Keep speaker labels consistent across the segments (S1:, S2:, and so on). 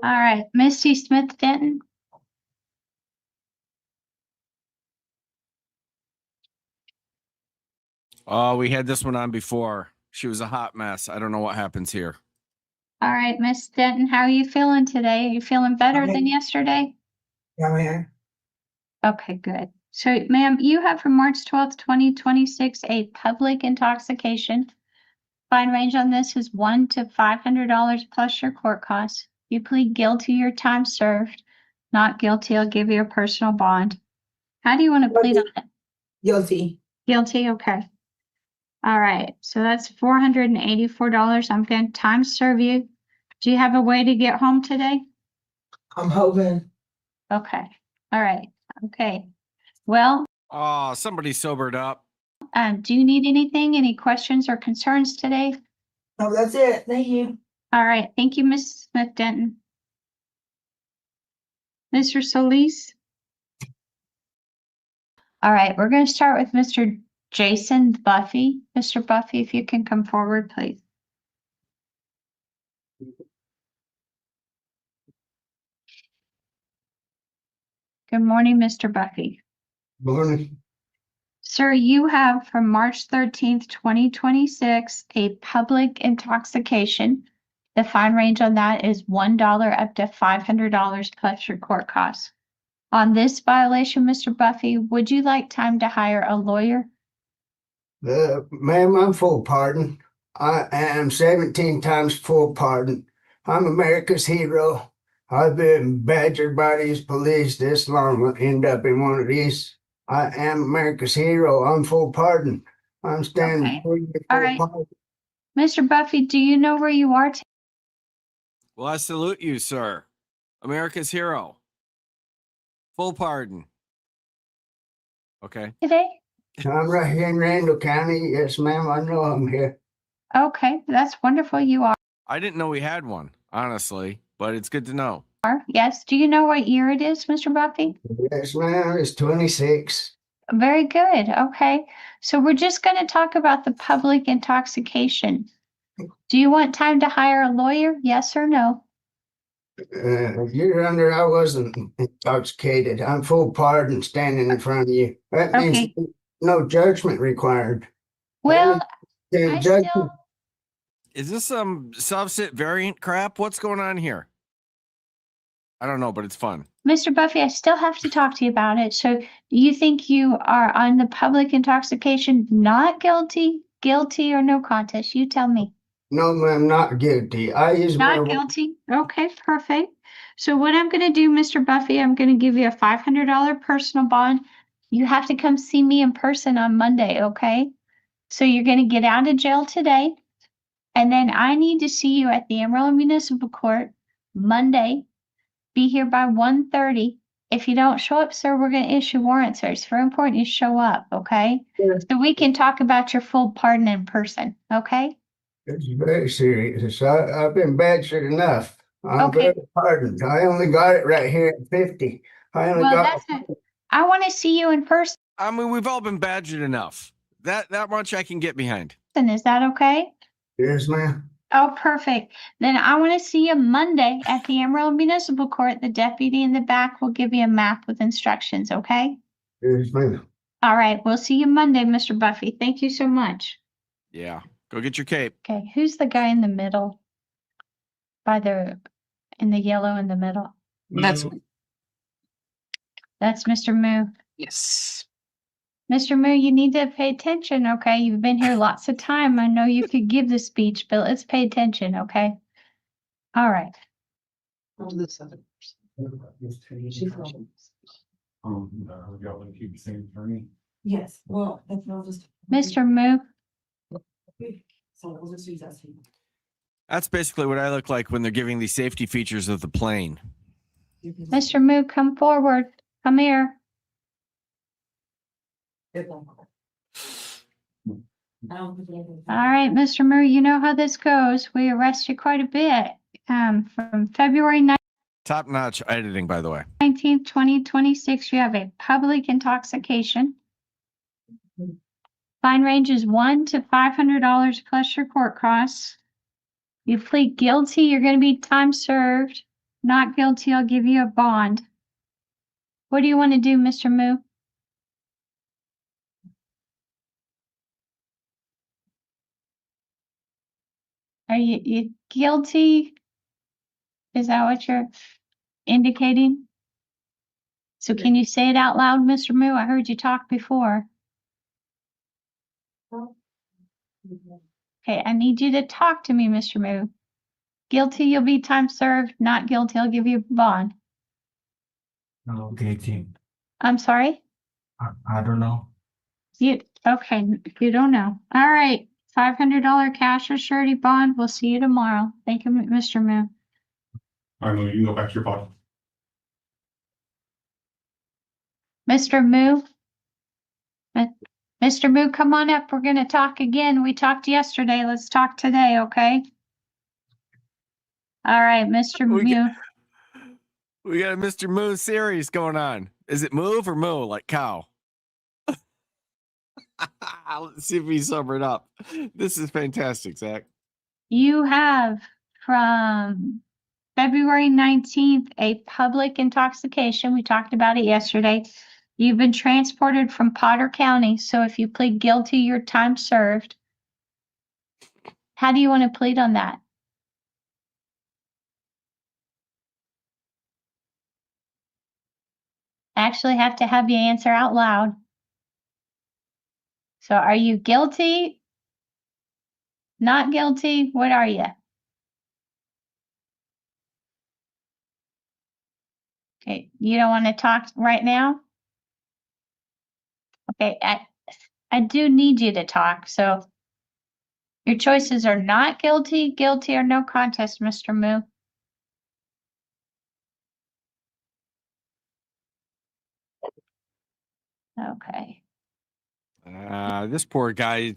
S1: All right, Misty Smith Denton.
S2: Oh, we had this one on before. She was a hot mess. I don't know what happens here.
S1: All right, Miss Denton, how are you feeling today? Are you feeling better than yesterday?
S3: Yeah, man.
S1: Okay, good. So, ma'am, you have from March 12th, 2026, a public intoxication. Fine range on this is $100 to $500 plus your court costs. You plead guilty, your time served. Not guilty, I'll give you a personal bond. How do you want to plead on it?
S3: Guilty.
S1: Guilty, okay. All right, so that's $484. I'm going to time serve you. Do you have a way to get home today?
S3: I'm hoping.
S1: Okay, all right, okay. Well,
S2: Oh, somebody sobered up.
S1: do you need anything, any questions or concerns today?
S3: No, that's it. Thank you.
S1: All right, thank you, Ms. Smith Denton. Mr. Solis? All right, we're going to start with Mr. Jason Buffy. Mr. Buffy, if you can come forward, please. Good morning, Mr. Buffy.
S3: Morning.
S1: Sir, you have from March 13th, 2026, a public intoxication. The fine range on that is $1 up to $500 plus your court costs. On this violation, Mr. Buffy, would you like time to hire a lawyer?
S3: Ma'am, I'm full pardon. I am 17 times full pardon. I'm America's hero. I've been badgered by these police this long. I'll end up in one of these. I am America's hero. I'm full pardon. I'm standing
S1: Okay.
S3: for you.
S1: All right. Mr. Buffy, do you know where you are
S2: Well, I salute you, sir. America's hero. Full pardon. Okay.
S1: today?
S3: I'm right here in Randall County. Yes, ma'am. I know I'm here.
S1: Okay, that's wonderful. You
S2: I didn't know we had one, honestly, but it's good to know.
S1: are. Yes. Do you know what year it is, Mr. Buffy?
S3: Yes, ma'am. It's 26.
S1: Very good. Okay. So we're just going to talk about the public intoxication. Do you want time to hire a lawyer? Yes or no?
S3: You're under, I wasn't intoxicated. I'm full pardon standing in front of you. That means
S1: Okay.
S3: no judgment required.
S1: Well,
S3: The
S1: I
S3: judgment-
S1: still,
S2: Is this some subset variant crap? What's going on here? I don't know, but it's fun.
S1: Mr. Buffy, I still have to talk to you about it. So you think you are on the public intoxication, not guilty, guilty or no contest? You tell me.
S3: No, ma'am, not guilty. I use
S1: Not
S3: marijuana.
S1: guilty. Okay, perfect. So what I'm going to do, Mr. Buffy, I'm going to give you a $500 personal bond. You have to come see me in person on Monday, okay? So you're going to get out of jail today. And then I need to see you at the Amarillo Municipal Court Monday. Be here by 1:30. If you don't show up, sir, we're going to issue warrants, sir. It's very important you show up, okay?
S3: Yes.
S1: So we can talk about your full pardon in person, okay?
S3: It's very serious. I've been badgered enough. I'm
S1: Okay.
S3: very pardoned. I only got it right here at 50. I only
S1: Well,
S3: got
S1: that's it. I want to see you in person.
S2: I mean, we've all been badgered enough. That much I can get behind.
S1: Is that okay?
S3: Yes, ma'am.
S1: Oh, perfect. Then I want to see you Monday at the Amarillo Municipal Court. The deputy in the back will give you a map with instructions, okay?
S3: Yes, ma'am.
S1: All right. We'll see you Monday, Mr. Buffy. Thank you so much.
S2: Yeah. Go get your cape.
S1: Okay. Who's the guy in the middle? In the yellow in the middle?
S4: That's
S1: That's Mr. Moo.
S4: yes.
S1: Mr. Moo, you need to pay attention, okay? You've been here lots of time. I know you could give the speech, but let's pay attention, okay? All right.
S4: This other person. She from-
S5: Y'all want to keep the same attorney?
S4: Yes, well, if we'll just.
S1: Mr. Moo,
S4: So we'll just use that.
S2: That's basically what I look like when they're giving the safety features of the plane.
S1: Mr. Moo, come forward. Come here. All right, Mr. Moo, you know how this goes. We arrest you quite a bit. From February
S2: Top-notch editing, by the way.
S1: 19th, 2026, you have a public intoxication. Fine range is $100 to $500 plus your court costs. You plead guilty, you're going to be time served. Not guilty, I'll give you a bond. What do you want to do, Mr. Moo? Are you guilty? Is that what you're indicating? So can you say it out loud, Mr. Moo? I heard you talk before. Okay, I need you to talk to me, Mr. Moo. Guilty, you'll be time served. Not guilty, I'll give you a bond.
S5: No, guilty.
S1: I'm sorry?
S5: I don't know.
S1: Okay, you don't know. All right, $500 cash or surety bond. We'll see you tomorrow. Thank you, Mr. Moo.
S5: All right, you can go back to your body.
S1: Mr. Moo? Mr. Moo, come on up. We're gonna talk again. We talked yesterday. Let's talk today, okay? All right, Mr.
S2: We
S1: Moo.
S2: We got a Mr. Moo series going on. Is it move or moo like cow? Let's see if we sum it up. This is fantastic, Zach.
S1: You have from February 19th a public intoxication. We talked about it yesterday. You've been transported from Potter County. So if you plead guilty, your time served. How do you want to plead on that? I actually have to have you answer out loud. So are you guilty? Not guilty? What are you? Okay, you don't want to talk right now? Okay, I do need you to talk. So your choices are not guilty, guilty, or no contest, Mr. Moo. Okay.
S2: This poor guy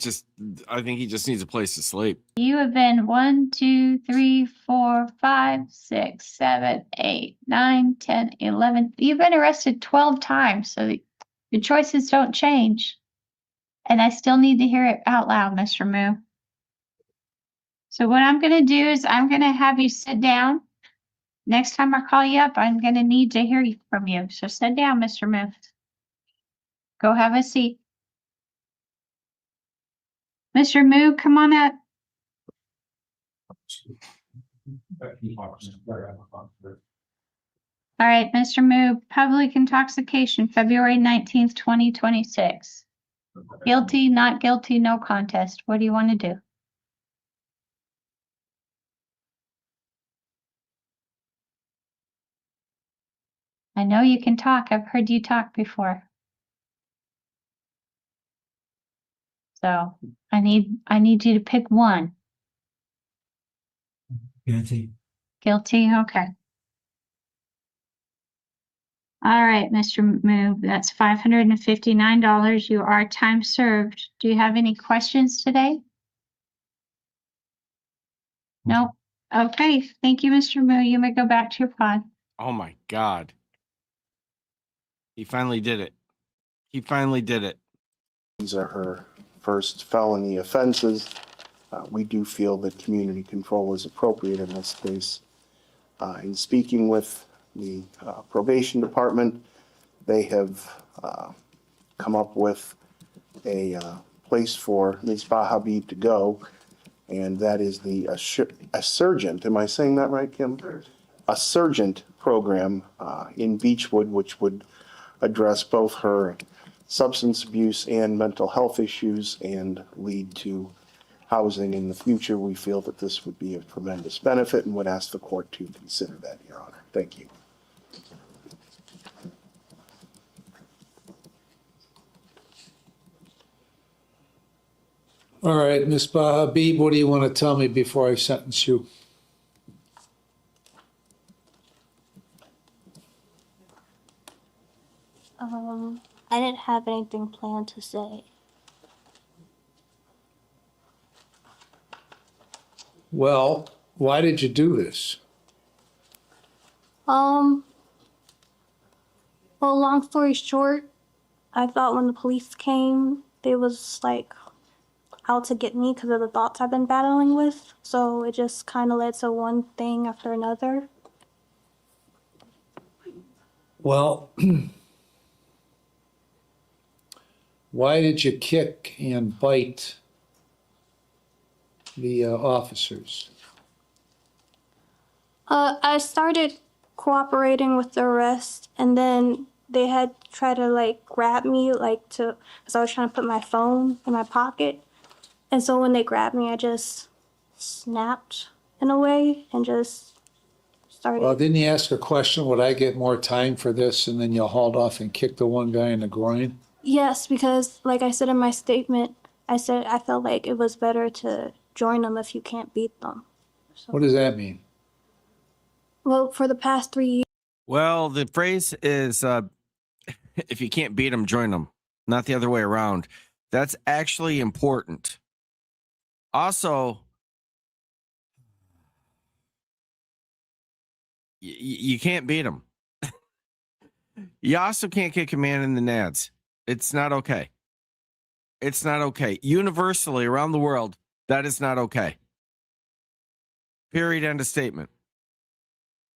S2: I think he just needs a place to sleep.
S1: You have been 1, 2, 3, 4, 5, 6, 7, 8, 9, 10, 11. You've been arrested 12 times, so your choices don't change. And I still need to hear it out loud, Mr. Moo. So what I'm going to do is I'm going to have you sit down. Next time I call you up, I'm going to need to hear from you. So sit down, Mr. Moo. Go have a seat. Mr. Moo, come on up. All right, Mr. Moo, public intoxication, February 19th, 2026. Guilty, not guilty, no contest. What do you want to do? I know you can talk. I've heard you talk before. So I need you to pick one.
S5: Guilty.
S1: Guilty, okay. All right, Mr. Moo, that's $559. You are time served. Do you have any questions today? No? Okay, thank you, Mr. Moo. You may go back to your pod.
S2: Oh my God. He finally did it. He finally did it.
S6: These are her first felony offenses. We do feel that community control is appropriate in this case. In speaking with the probation department, they have come up with a place for Ms. Bahabib to go, and that is the Assurgent. Am I saying that right, Kim? Assurgent program in Beechwood, which would address both her substance abuse and mental health issues and lead to housing in the future. We feel that this would be a tremendous benefit and would ask the court to consider that, Your Honor. Thank you.
S7: All right, Ms. Bahabib, what do you want to tell me before I sentence you?
S8: I didn't have anything planned to say.
S7: Well, why did you do this?
S8: Well, long story short, I thought when the police came, they was like out to get me because of the thoughts I've been battling with. So it just kind of led to one thing after another.
S7: Well, why did you kick and bite the officers?
S8: I started cooperating with the arrest, and then they had tried to like grab me, because I was trying to put my phone in my pocket. And so when they grabbed me, I just snapped in a way and just started.
S7: Well, didn't you ask a question, would I get more time for this? And then you hauled off and kicked the one guy in the groin?
S8: Yes, because like I said in my statement, I said I felt like it was better to join them if you can't beat them. So,
S7: What does that mean?
S8: well, for the past 3 years.
S2: Well, the phrase is if you can't beat them, join them, not the other way around. That's actually important. Also, you can't beat them. You also can't kick a man in the nads. It's not okay. It's not okay. Universally around the world, that is not okay. Period. End of statement.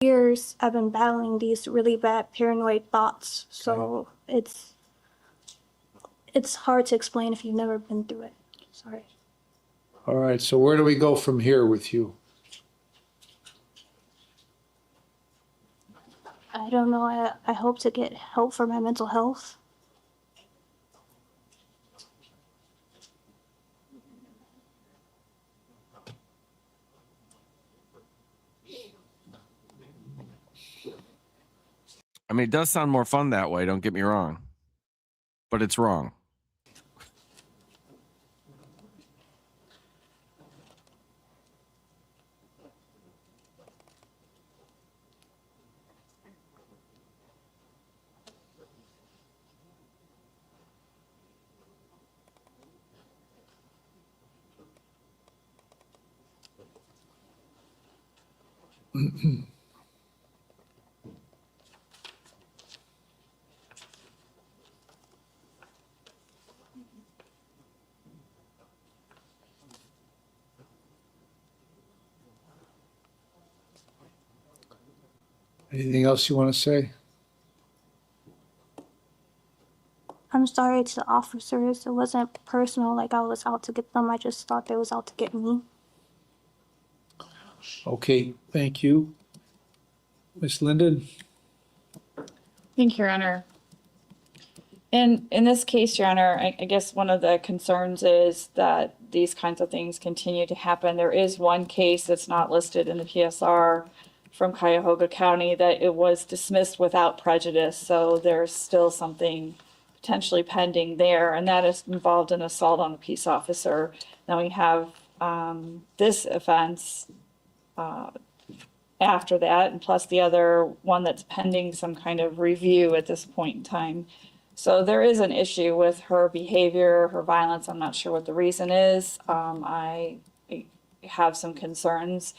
S8: Years I've been battling these really bad paranoid thoughts, so it's hard to explain if you've never been through it. Sorry.
S7: All right, so where do we go from here with you?
S8: I don't know. I hope to get help for my mental health.
S2: I mean, it does sound more fun that way, don't get me wrong. But it's wrong.
S7: Anything else you want to say?
S8: I'm sorry to the officers. It wasn't personal, like I was out to get them. I just thought they was out to get me.
S7: Okay, thank you. Ms. Linden?
S9: Thank you, Your Honor. In this case, Your Honor, I guess one of the concerns is that these kinds of things continue to happen. There is one case that's not listed in the PSR from Cuyahoga County that it was dismissed without prejudice, so there's still something potentially pending there, and that is involved in assault on a peace officer. Now we have this offense after that, and plus the other one that's pending some kind of review at this point in time. So there is an issue with her behavior, her violence. I'm not sure what the reason is. I have some concerns.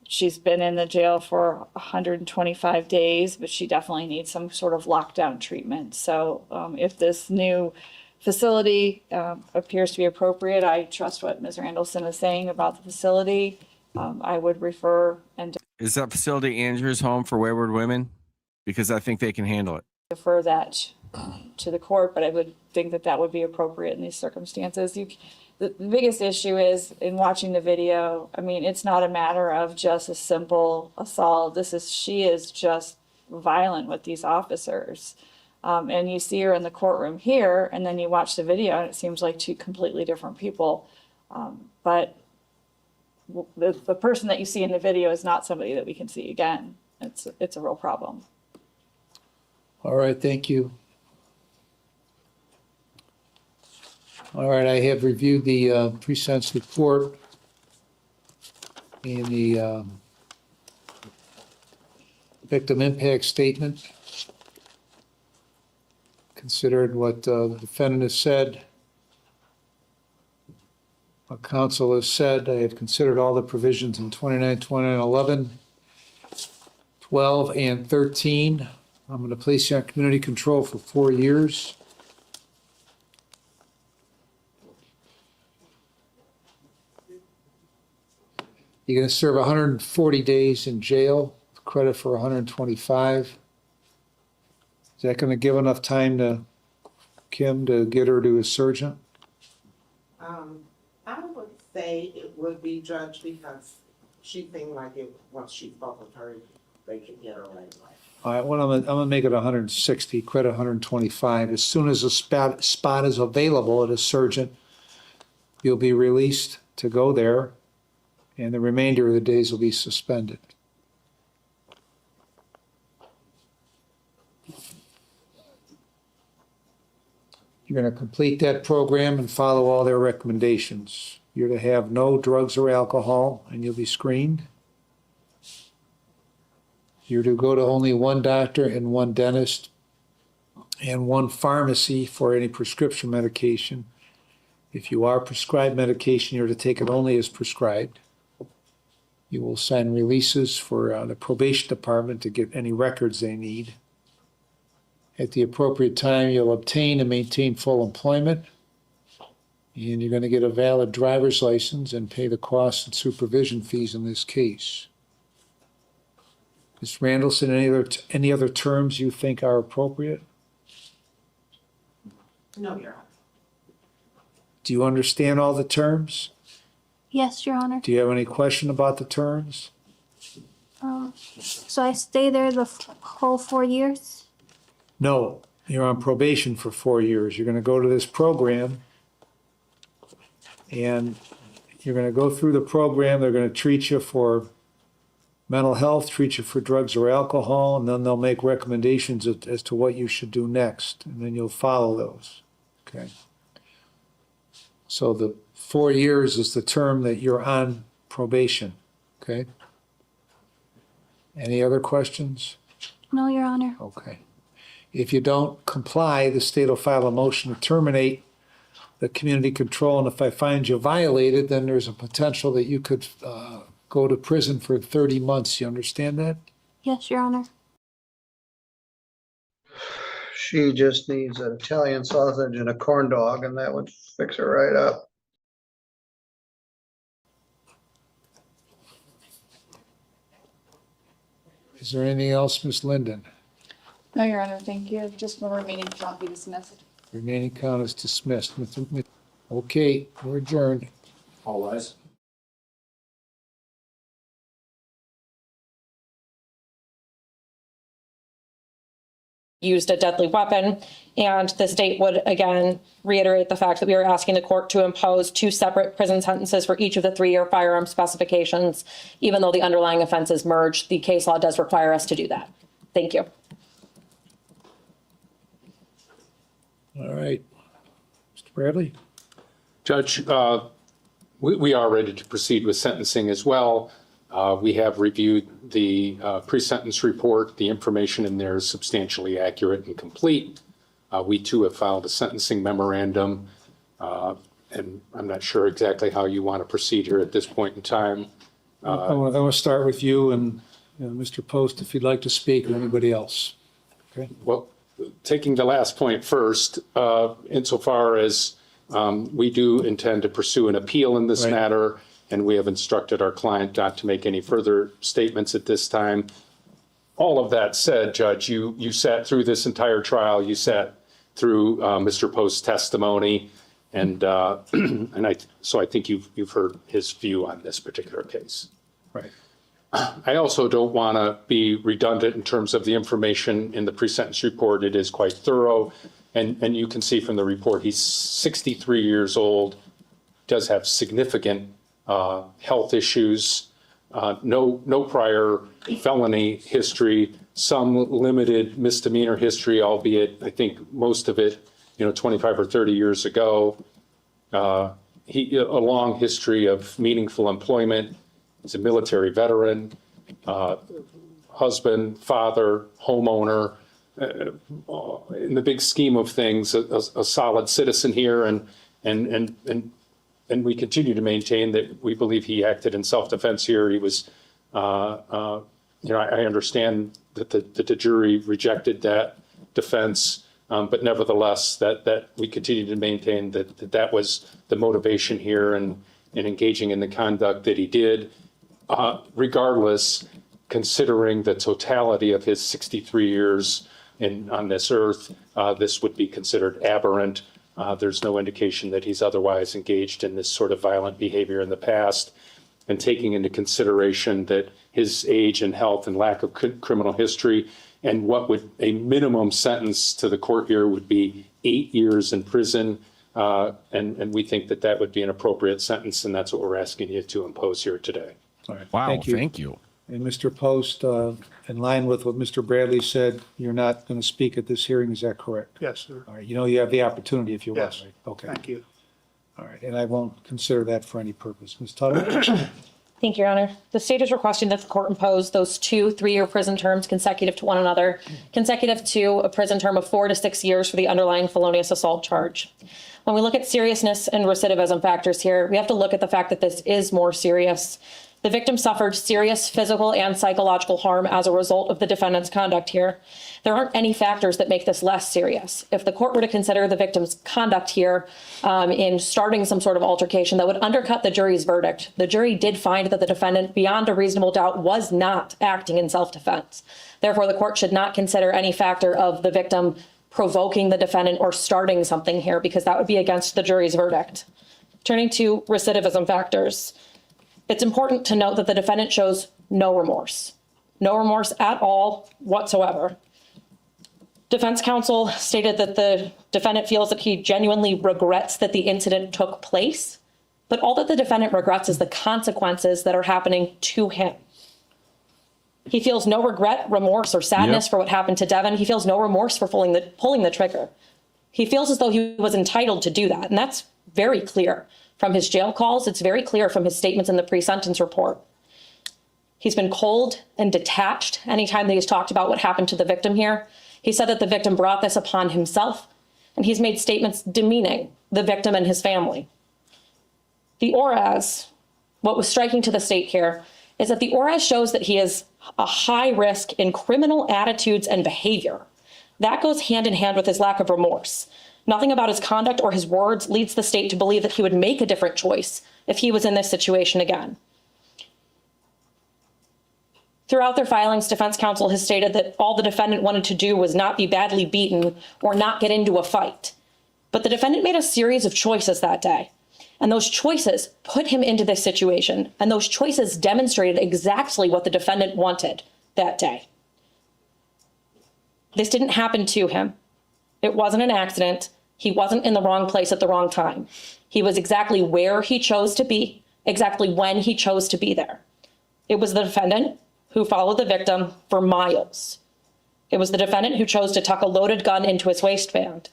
S9: She's been in the jail for 125 days, but she definitely needs some sort of lockdown treatment. So if this new facility appears to be appropriate, I trust what Ms. Randallson is saying about the facility. I would refer and
S2: Is that facility Andrew's home for wayward women? Because I think they can handle it.
S9: defer that to the court, but I would think that that would be appropriate in these circumstances. The biggest issue is in watching the video, I mean, it's not a matter of just a simple assault. She is just violent with these officers. And you see her in the courtroom here, and then you watch the video, and it seems like two completely different people. But the person that you see in the video is not somebody that we can see again. It's a real problem.
S7: All right, thank you. All right, I have reviewed the pre-sentence report and the victim impact statement. Considered what the defendant has said, what counsel has said. I have considered all the provisions in 29, 29, 11, 12, and 13. I'm going to place you on community control for 4 years. You're going to serve 140 days in jail, with credit for 125. Is that gonna give enough time to Kim to get her to a surgeon?
S10: I would say it would be, Judge, because she seemed like it, once she spoke with her, they could get her right away.
S7: All right, well, I'm gonna make it 160, quit 125. As soon as a spot is available at a surgeon, you'll be released to go there, and the remainder of the days will be suspended. You're gonna complete that program and follow all their recommendations. You're to have no drugs or alcohol, and you'll be screened. You're to go to only one doctor and one dentist and one pharmacy for any prescription medication. If you are prescribed medication, you're to take it only as prescribed. You will sign releases for the probation department to get any records they need. At the appropriate time, you'll obtain and maintain full employment. And you're going to get a valid driver's license and pay the costs and supervision fees in this case. Ms. Randallson, any other terms you think are appropriate?
S10: No, Your Honor.
S7: Do you understand all the terms?
S8: Yes, Your Honor.
S7: Do you have any question about the terms?
S8: So I stay there the whole 4 years?
S7: No, you're on probation for 4 years. You're going to go to this program, and you're going to go through the program. They're going to treat you for mental health, treat you for drugs or alcohol, and then they'll make recommendations as to what you should do next, and then you'll follow those. Okay. So the 4 years is the term that you're on probation. Okay. Any other questions?
S8: No, Your Honor.
S7: Okay. If you don't comply, the state will file a motion to terminate the community control, and if I find you violated, then there's a potential that you could go to prison for 30 months. You understand that?
S8: Yes, Your Honor.
S11: She just needs an Italian sausage and a corn dog, and that would fix her right up.
S7: Is there anything else, Ms. Linden?
S9: No, Your Honor, thank you. Just one remaining count be dismissed.
S7: Remaining count is dismissed. Okay, we're adjourned.
S5: All rise.
S12: Used a deadly weapon, and the state would again reiterate the fact that we are asking the court to impose 2 separate prison sentences for each of the 3-year firearm specifications. Even though the underlying offenses merge, the case law does require us to do that. Thank you.
S7: All right. Mr. Bradley?
S13: Judge, we are ready to proceed with sentencing as well. We have reviewed the pre-sentence report. The information in there is substantially accurate and complete. We too have filed a sentencing memorandum, and I'm not sure exactly how you want to proceed here at this point in time.
S7: I want to start with you and Mr. Post, if you'd like to speak, or anybody else. Okay.
S13: Well, taking the last point first, insofar as we do intend to pursue an appeal in this matter, and we have instructed our client not to make any further statements at this time. All of that said, Judge, you sat through this entire trial. You sat through Mr. Post's testimony, and so I think you've heard his view on this particular case.
S7: Right.
S13: I also don't want to be redundant in terms of the information in the pre-sentence report. It is quite thorough, and you can see from the report he's 63 years old, does have significant health issues, no prior felony history, some limited misdemeanor history, albeit I think most of it, 25 or 30 years ago. A long history of meaningful employment. He's a military veteran, husband, father, homeowner. In the big scheme of things, a solid citizen here, and we continue to maintain that we believe he acted in self-defense here. He was, I understand that the jury rejected that defense, but nevertheless, that we continue to maintain that was the motivation here and engaging in the conduct that he did. Regardless, considering the totality of his 63 years on this earth, this would be considered aberrant. There's no indication that he's otherwise engaged in this sort of violent behavior in the past. And taking into consideration that his age and health and lack of criminal history, and what would a minimum sentence to the court here would be 8 years in prison. And we think that that would be an appropriate sentence, and that's what we're asking you to impose here today.
S7: All right,
S2: Wow,
S7: thank you.
S2: thank you.
S7: And Mr. Post, in line with what Mr. Bradley said, you're not going to speak at this hearing, is that correct?
S3: Yes, sir.
S7: All right, you know you have the opportunity if you want,
S3: Yes.
S7: right? Okay,
S3: Thank you.
S7: all right, and I won't consider that for any purpose. Ms. Tuttle?
S12: Thank you, Your Honor. The state is requesting that the court impose those 2 3-year prison terms consecutive to one another, consecutive to a prison term of 4 to 6 years for the underlying felonious assault charge. When we look at seriousness and recidivism factors here, we have to look at the fact that this is more serious. The victim suffered serious physical and psychological harm as a result of the defendant's conduct here. There aren't any factors that make this less serious. If the court were to consider the victim's conduct here in starting some sort of altercation, that would undercut the jury's verdict. The jury did find that the defendant, beyond a reasonable doubt, was not acting in self-defense. Therefore, the court should not consider any factor of the victim provoking the defendant or starting something here, because that would be against the jury's verdict. Turning to recidivism factors, it's important to note that the defendant shows no remorse at all whatsoever. Defense counsel stated that the defendant feels that he genuinely regrets that the incident took place, but all that the defendant regrets is the consequences that are happening to him. He feels no regret, remorse, or sadness for what happened to Devin. He feels no remorse for pulling the trigger. He feels as though he was entitled to do that, and that's very clear from his jail calls. It's very clear from his statements in the pre-sentence report. He's been cold and detached anytime that he's talked about what happened to the victim here. He said that the victim brought this upon himself, and he's made statements demeaning the victim and his family. The ORAS, what was striking to the state here, is that the ORAS shows that he is a high risk in criminal attitudes and behavior. That goes hand in hand with his lack of remorse. Nothing about his conduct or his words leads the state to believe that he would make a different choice if he was in this situation again. Throughout their filings, defense counsel has stated that all the defendant wanted to do was not be badly beaten or not get into a fight. But the defendant made a series of choices that day. And those choices put him into this situation. And those choices demonstrated exactly what the defendant wanted that day. This didn't happen to him. It wasn't an accident. He wasn't in the wrong place at the wrong time. He was exactly where he chose to be, exactly when he chose to be there. It was the defendant who followed the victim for miles. It was the defendant who chose to tuck a loaded gun into his waistband.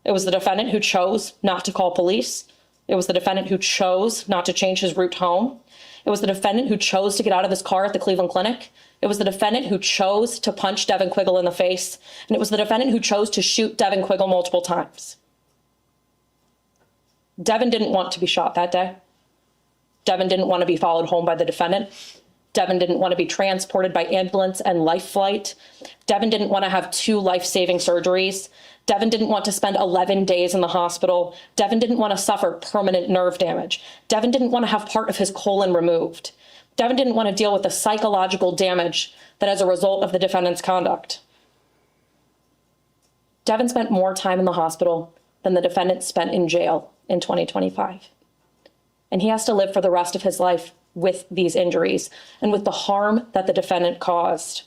S12: It was the defendant who chose not to call police. It was the defendant who chose not to change his route home. It was the defendant who chose to get out of his car at the Cleveland Clinic. It was the defendant who chose to punch Devin Quiggle in the face. And it was the defendant who chose to shoot Devin Quiggle multiple times. Devin didn't want to be shot that day. Devin didn't want to be followed home by the defendant. Devin didn't want to be transported by ambulance and life flight. Devin didn't want to have 2 life-saving surgeries. Devin didn't want to spend 11 days in the hospital. Devin didn't want to suffer permanent nerve damage. Devin didn't want to have part of his colon removed. Devin didn't want to deal with the psychological damage that as a result of the defendant's conduct. Devin spent more time in the hospital than the defendant spent in jail in 2025. And he has to live for the rest of his life with these injuries and with the harm that the defendant caused.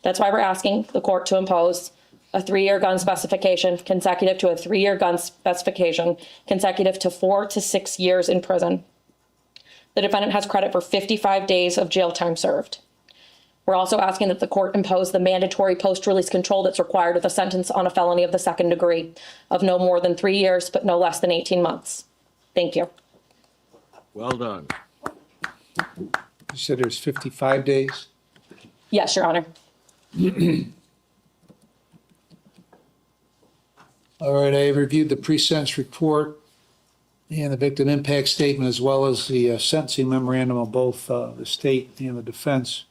S12: That's why we're asking the court to impose a 3-year gun specification consecutive to a 3-year gun specification consecutive to 4 to 6 years in prison. The defendant has credit for 55 days of jail time served. We're also asking that the court impose the mandatory post-release control that's required with a sentence on a felony of the 2nd degree of no more than 3 years, but no less than 18 months. Thank you.
S2: Well done.
S7: You said there's 55 days?
S12: Yes, Your Honor.
S7: All right, I have reviewed the pre-sentence report and the victim impact statement, as well as the sentencing memorandum of both the state and the defense.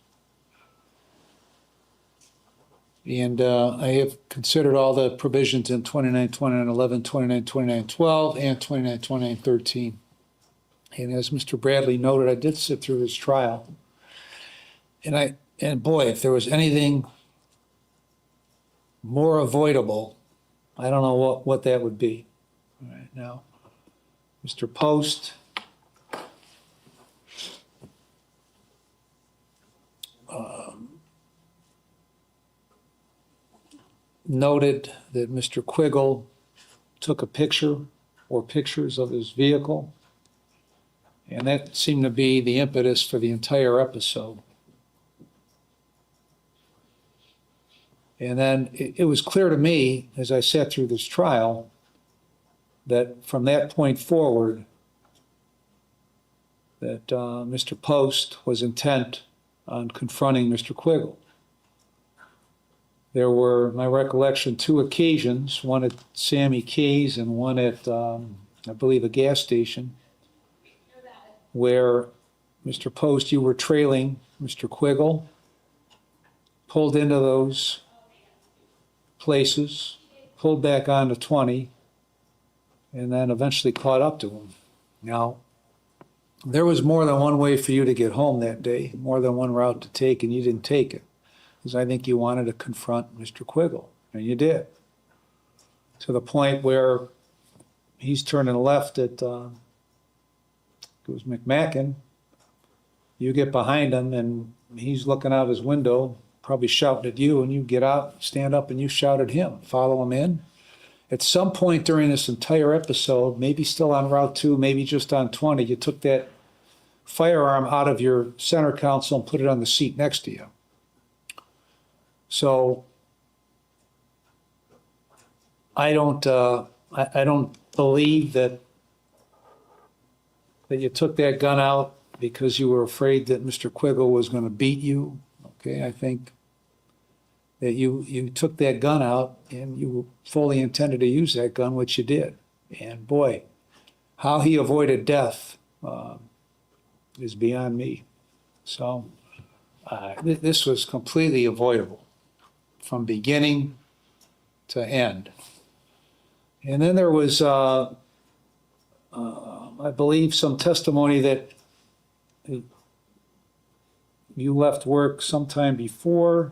S7: And I have considered all the provisions in 29-29-11, 29-29-12, and 29-29-13. And as Mr. Bradley noted, I did sit through his trial. And boy, if there was anything more avoidable, I don't know what that would be. All right, now, Mr. Post. Noted that Mr. Quiggle took a picture or pictures of his vehicle, and that seemed to be the impetus for the entire episode. And then it was clear to me, as I sat through this trial, that from that point forward, that Mr. Post was intent on confronting Mr. Quiggle. There were, my recollection, 2 occasions, one at Sammy K's and one at, I believe, a gas station, where Mr. Post, you were trailing Mr. Quiggle, pulled into those places, pulled back onto 20, and then eventually caught up to him. Now, there was more than one way for you to get home that day, more than one route to take, and you didn't take it, because I think you wanted to confront Mr. Quiggle, and you did. To the point where he's turning left at, it was McMacken, you get behind him, and he's looking out his window, probably shouting at you, and you get out, stand up, and you shout at him, follow him in. At some point during this entire episode, maybe still on Route 2, maybe just on 20, you took that firearm out of your center console and put it on the seat next to you. So I don't believe that you took that gun out because you were afraid that Mr. Quiggle was going to beat you. Okay, I think that you took that gun out and you fully intended to use that gun, which you did. And boy, how he avoided death is beyond me. So this was completely avoidable from beginning to end. And then there was, I believe, some testimony that you left work sometime before,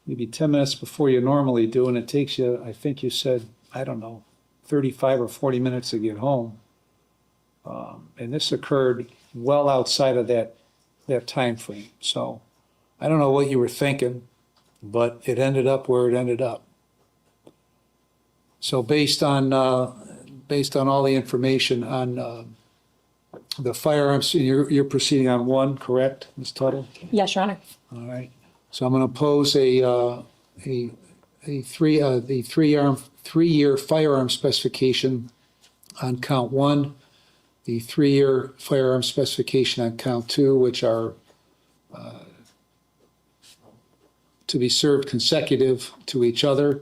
S7: maybe 10 minutes before you normally do, and it takes you, I think you said, I don't know, 35 or 40 minutes to get home. And this occurred well outside of that time frame. So I don't know what you were thinking, but it ended up where it ended up. So based on all the information on the firearms, you're proceeding on 1, correct, Ms. Tuttle?
S12: Yes, Your Honor.
S7: All right. So I'm going to pose a 3-year firearm specification on count 1, the 3-year firearm specification on count 2, which are to be served consecutive to each other.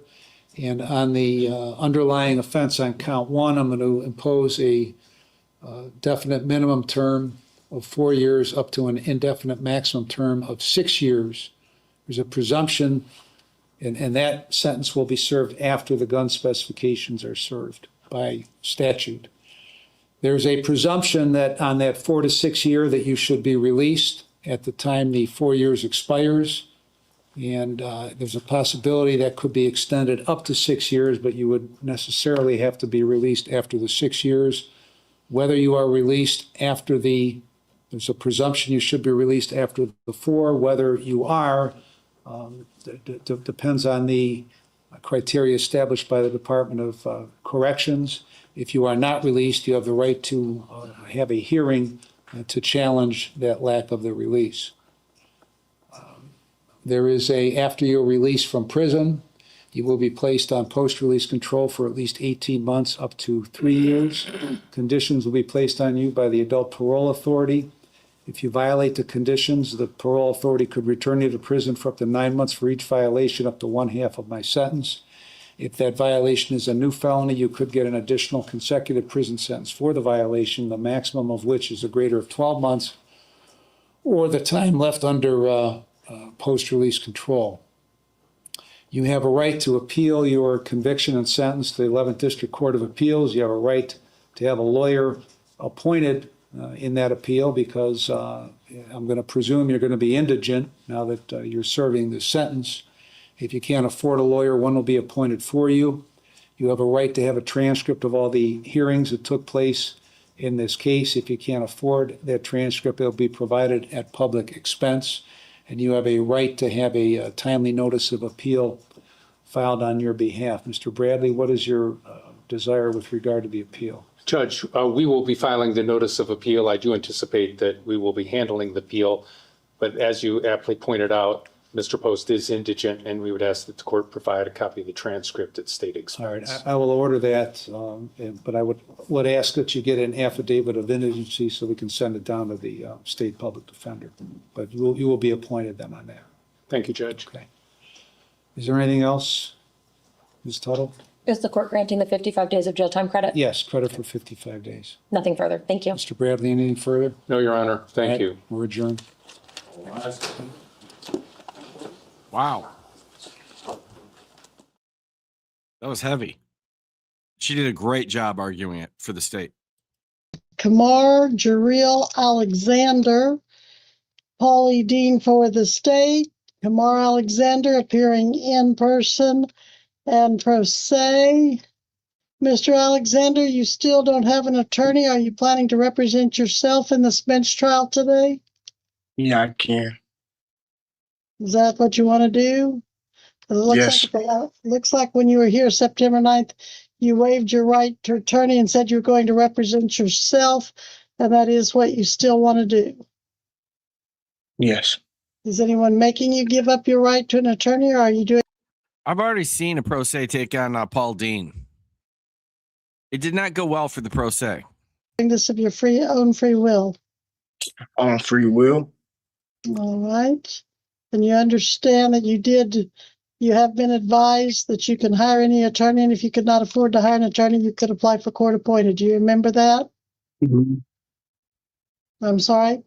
S7: And on the underlying offense on count 1, I'm going to impose a definite minimum term of 4 years up to an indefinite maximum term of 6 years. There's a presumption, and that sentence will be served after the gun specifications are served by statute. There's a presumption that on that 4 to 6 year that you should be released at the time the 4 years expires. And there's a possibility that could be extended up to 6 years, but you would necessarily have to be released after the 6 years. Whether you are released after there's a presumption you should be released after the 4. Whether you are, depends on the criteria established by the Department of Corrections. If you are not released, you have the right to have a hearing to challenge that lack of the release. There is after you're released from prison, you will be placed on post-release control for at least 18 months up to 3 years. Conditions will be placed on you by the Adult Parole Authority. If you violate the conditions, the parole authority could return you to prison for up to 9 months for each violation, up to 1/2 of my sentence. If that violation is a new felony, you could get an additional consecutive prison sentence for the violation, the maximum of which is a greater of 12 months, or the time left under post-release control. You have a right to appeal your conviction and sentence to the 11th District Court of Appeals. You have a right to have a lawyer appointed in that appeal because I'm going to presume you're going to be indigent now that you're serving the sentence. If you can't afford a lawyer, one will be appointed for you. You have a right to have a transcript of all the hearings that took place in this case. If you can't afford that transcript, it'll be provided at public expense. And you have a right to have a timely notice of appeal filed on your behalf. Mr. Bradley, what is your desire with regard to the appeal?
S13: Judge, we will be filing the notice of appeal. I do anticipate that we will be handling the appeal. But as you aptly pointed out, Mr. Post is indigent, and we would ask that the court provide a copy of the transcript at state
S7: All right,
S13: expense.
S7: I will order that, but I would ask that you get an affidavit of indigency so we can send it down to the state public defender. But you will be appointed then on that.
S13: Thank you, Judge.
S7: Okay. Is there anything else, Ms. Tuttle?
S12: Is the court granting the 55 days of jail time credit?
S7: Yes, credit for 55 days.
S12: Nothing further. Thank you.
S7: Mr. Bradley, anything further?
S13: No, Your Honor. Thank
S7: All right,
S13: you.
S7: We're adjourned.
S2: Wow. That was heavy. She did a great job arguing it for the state.
S14: Kamar Jareel Alexander, Paulie Dean for the state, Kamar Alexander appearing in person, and pro se. Mr. Alexander, you still don't have an attorney. Are you planning to represent yourself in this bench trial today?
S11: Yeah, I can.
S14: Is that what you want to do? It looks like when you were here September 9th, you waived your right to attorney and said you're going to represent yourself, and that is what you still want to do.
S11: Yes.
S14: Is anyone making you give up your right to an attorney, or are you doing
S2: I've already seen a pro se take on Paul Dean. It did not go well for the pro se.
S14: this of your own free will?
S11: On free will?
S14: All right. And you understand that you have been advised that you can hire any attorney, and if you could not afford to hire an attorney, you could apply for court appointed. Do you remember that?
S11: Mm-hmm.
S14: I'm sorry?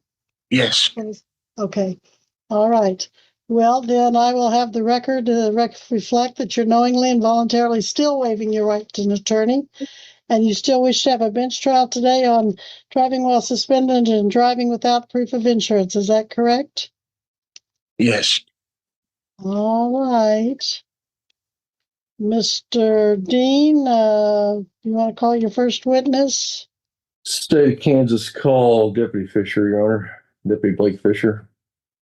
S11: Yes.
S14: Okay. All right. Well, then I will have the record reflect that you're knowingly and voluntarily still waiving your right to an attorney, and you still wish to have a bench trial today on driving while suspended and driving without proof of insurance. Is that correct?
S11: Yes.
S14: All right. Mr. Dean, you want to call your first witness?
S15: State of Kansas call Deputy Fisher, Your Honor. Deputy Blake Fisher.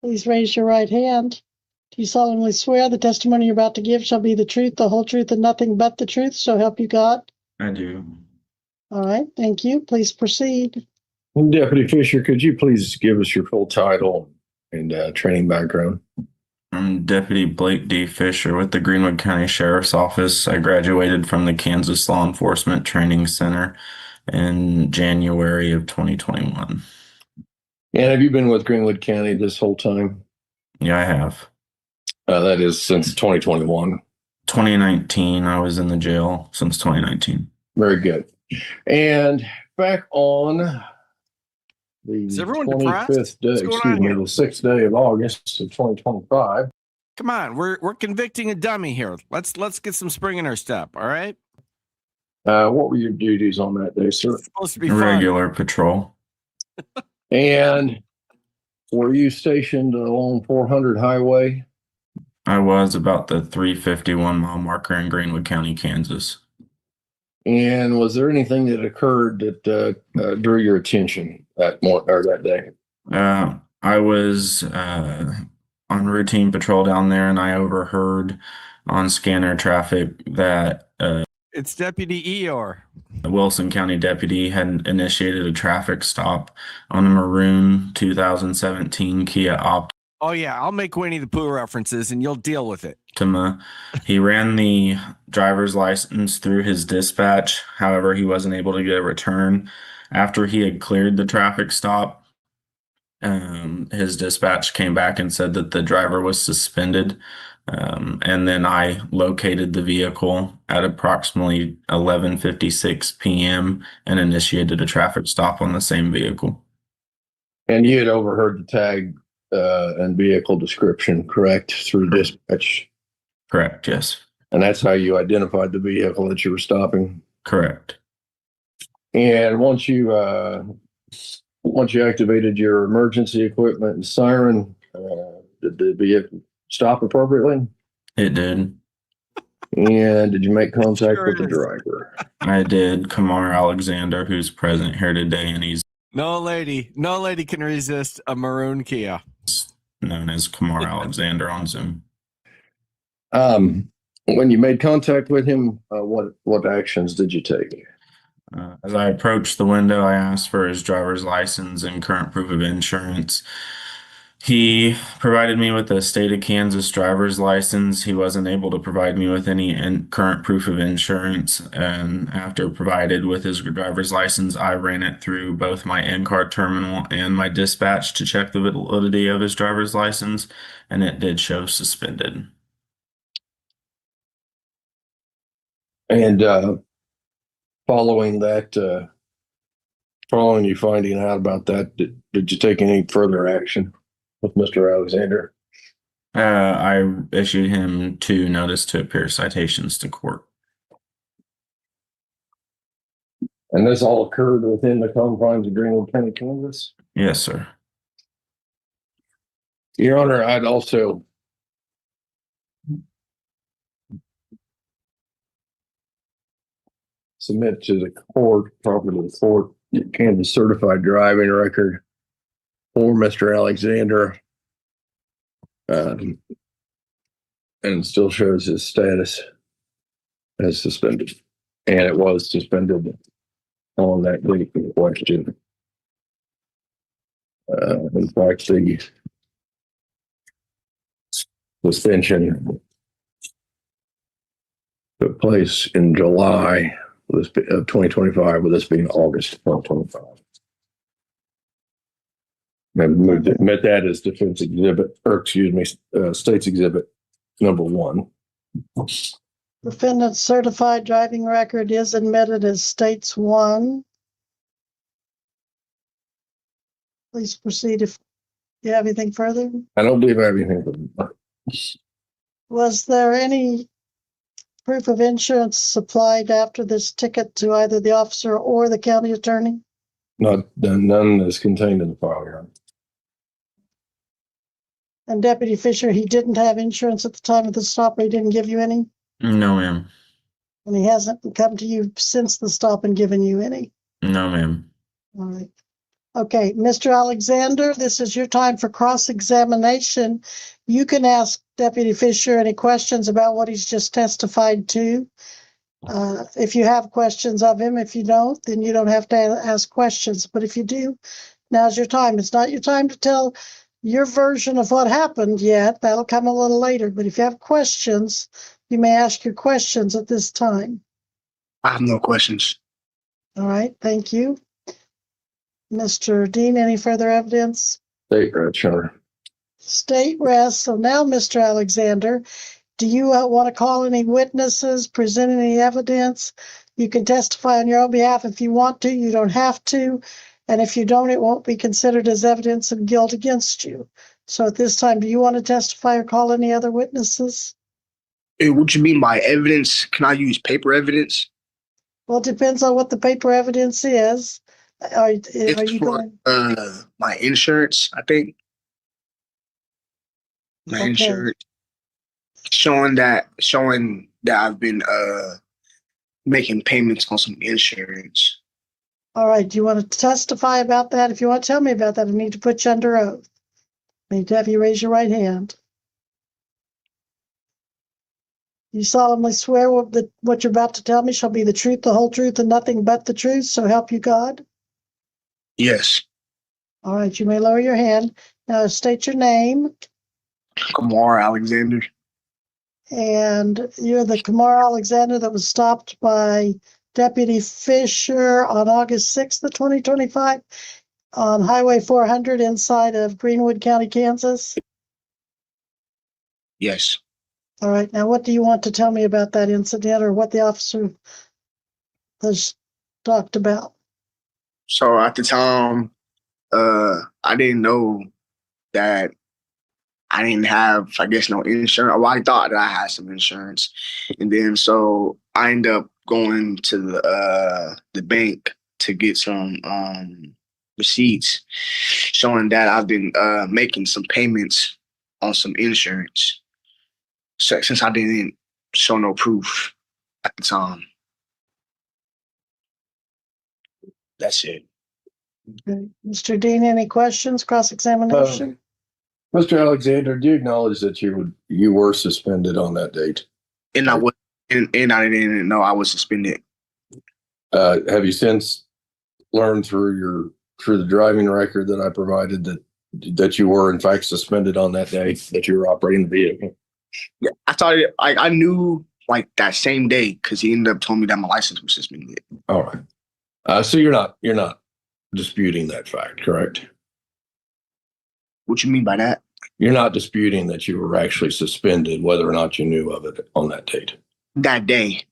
S14: Please raise your right hand. Do you solemnly swear the testimony you're about to give shall be the truth, the whole truth, and nothing but the truth? So help you God.
S5: I do.
S14: All right. Thank you. Please proceed.
S15: Deputy Fisher, could you please give us your full title and training background?
S5: I'm Deputy Blake D. Fisher with the Greenwood County Sheriff's Office. I graduated from the Kansas Law Enforcement Training Center in January of 2021.
S15: And have you been with Greenwood County this whole time?
S5: Yeah, I have.
S15: That is since 2021.
S5: 2019, I was in the jail since 2019.
S15: Very good. And back on the
S2: Is everyone
S15: 25th
S2: depressed?
S15: day,
S2: What's going
S15: excuse
S2: on
S15: me,
S2: here?
S15: the 6th day of August of 2025.
S2: Come on, we're convicting a dummy here. Let's get some spring in our step, all right?
S15: What were your duties on that day, sir?
S2: It's supposed to be fun.
S5: Regular patrol.
S15: And were you stationed along 400 highway?
S5: I was about the 351 mile marker in Greenwood County, Kansas.
S15: And was there anything that occurred that drew your attention that day?
S5: I was on routine patrol down there, and I overheard on scanner traffic that
S2: It's Deputy Eeyore.
S5: a Wilson County deputy had initiated a traffic stop on a maroon 2017 Kia Optima.
S2: Oh yeah, I'll make Winnie the Pooh references and you'll deal with it.
S5: He ran the driver's license through his dispatch. However, he wasn't able to get a return. After he had cleared the traffic stop, his dispatch came back and said that the driver was suspended. And then I located the vehicle at approximately 11:56 p.m. and initiated a traffic stop on the same vehicle.
S15: And you had overheard the tag and vehicle description, correct, through dispatch?
S5: Correct, yes.
S15: And that's how you identified the vehicle that you were stopping?
S5: Correct.
S15: And once you activated your emergency equipment and siren, did the vehicle stop appropriately?
S5: It did.
S15: And did you make contact
S2: Sure
S15: with the
S2: is.
S15: driver?
S5: I did. Kamar Alexander, who's present here today, and he's
S2: No lady can resist a maroon Kia.
S5: known as Kamar Alexander on Zoom.
S15: When you made contact with him, what actions did you take?
S5: As I approached the window, I asked for his driver's license and current proof of insurance. He provided me with the state of Kansas driver's license. He wasn't able to provide me with any current proof of insurance. And after provided with his driver's license, I ran it through both my in-car terminal and my dispatch to check the validity of his driver's license, and it did show suspended.
S15: And following you finding out about that, did you take any further action with Mr. Alexander?
S5: I issued him 2 notice to appear citations to court.
S15: And this all occurred within the confines of Greenwood County, Kansas?
S5: Yes, sir.
S15: Your Honor, I'd also submit to the court, properly to the court, Kansas certified driving record for Mr. Alexander. And it still shows his status as suspended. And it was suspended on that date in question. In fact, the suspension took place in July of 2025, with this being August 2025. And admit that as defense exhibit, or excuse me, state's exhibit number 1.
S14: Defendant's certified driving record is admitted as states 1. Please proceed if you have anything further.
S15: I don't believe I have anything.
S14: Was there any proof of insurance supplied after this ticket to either the officer or the county attorney?
S15: None is contained in the file here.
S14: And Deputy Fisher, he didn't have insurance at the time of the stop, or he didn't give you any?
S5: No, ma'am.
S14: And he hasn't come to you since the stop and given you any?
S5: No, ma'am.
S14: All right. Okay, Mr. Alexander, this is your time for cross-examination. You can ask Deputy Fisher any questions about what he's just testified to. If you have questions of him, if you don't, then you don't have to ask questions. But if you do, now's your time. It's not your time to tell your version of what happened yet. That'll come a little later. But if you have questions, you may ask your questions at this time.
S3: I have no questions.
S14: All right, thank you. Mr. Dean, any further evidence?
S15: State rest, sure.
S14: State rest. So now, Mr. Alexander, do you want to call any witnesses, present any evidence? You can testify on your own behalf if you want to. You don't have to. And if you don't, it won't be considered as evidence of guilt against you. So at this time, do you want to testify or call any other witnesses?
S3: Hey, what you mean by evidence? Can I use paper evidence?
S14: Well, it depends on what the paper evidence is. Are
S3: It's
S14: you
S3: for
S14: going?
S3: my insurance, I think. My
S14: Okay.
S3: insurance. Showing that I've been making payments on some insurance.
S14: All right. Do you want to testify about that? If you want to tell me about that, I need to put you under oath. I need to have you raise your right hand. You solemnly swear what you're about to tell me shall be the truth, the whole truth, and nothing but the truth, so help you God?
S3: Yes.
S14: All right. You may lower your hand. Now state your name.
S3: Kamar Alexander.
S14: And you're the Kamar Alexander that was stopped by Deputy Fisher on August 6th of 2025 on Highway 400 inside of Greenwood County, Kansas?
S3: Yes.
S14: All right. Now, what do you want to tell me about that incident or what the officer has talked about?
S3: So at the time, I didn't know that I didn't have, I guess, no insurance. Well, I thought that I had some insurance. And then so I ended up going to the bank to get some receipts showing that I've been making some payments on some insurance.
S16: since I didn't show no proof at the time. That's it.
S14: Okay. Mr. Dean, any questions, cross-examination?
S15: Mr. Alexander, do you acknowledge that you were suspended on that date?
S16: And I was, and I didn't know I was suspended.
S15: Have you since learned through the driving record that I provided that you were in fact suspended on that day that you were operating the vehicle?
S16: Yeah, I thought I knew like that same day because he ended up telling me that my license was suspended.
S15: All right. So you're not disputing that fact, correct?
S16: What you mean by that?
S15: You're not disputing that you were actually suspended, whether or not you knew of it on that date.
S16: That day.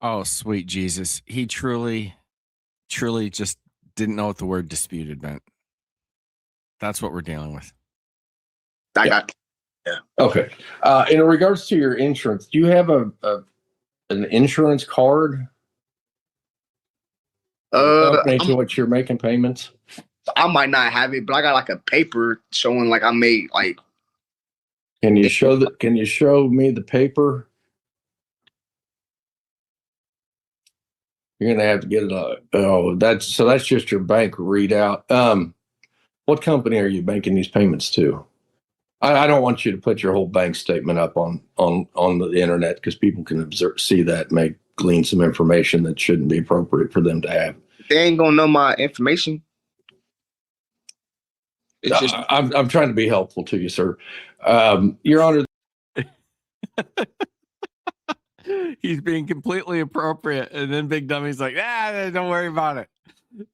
S2: Oh, sweet Jesus. He truly just didn't know what the word disputed meant. That's what we're dealing with.
S16: Yeah.
S15: Okay. In regards to your insurance, do you have an insurance card? Company to which you're making payments?
S16: I might not have it, but I got like a paper showing like I made like.
S15: Can you show me the paper? You're gonna have to get it. That's just your bank readout. What company are you making these payments to? I don't want you to put your whole bank statement up on the internet because people can see that, may glean some information that shouldn't be appropriate for them to have.
S16: They ain't gonna know my information.
S15: I'm trying to be helpful to you, sir. Your Honor.
S2: He's being completely appropriate, and then Big Dummy's like, don't worry about it.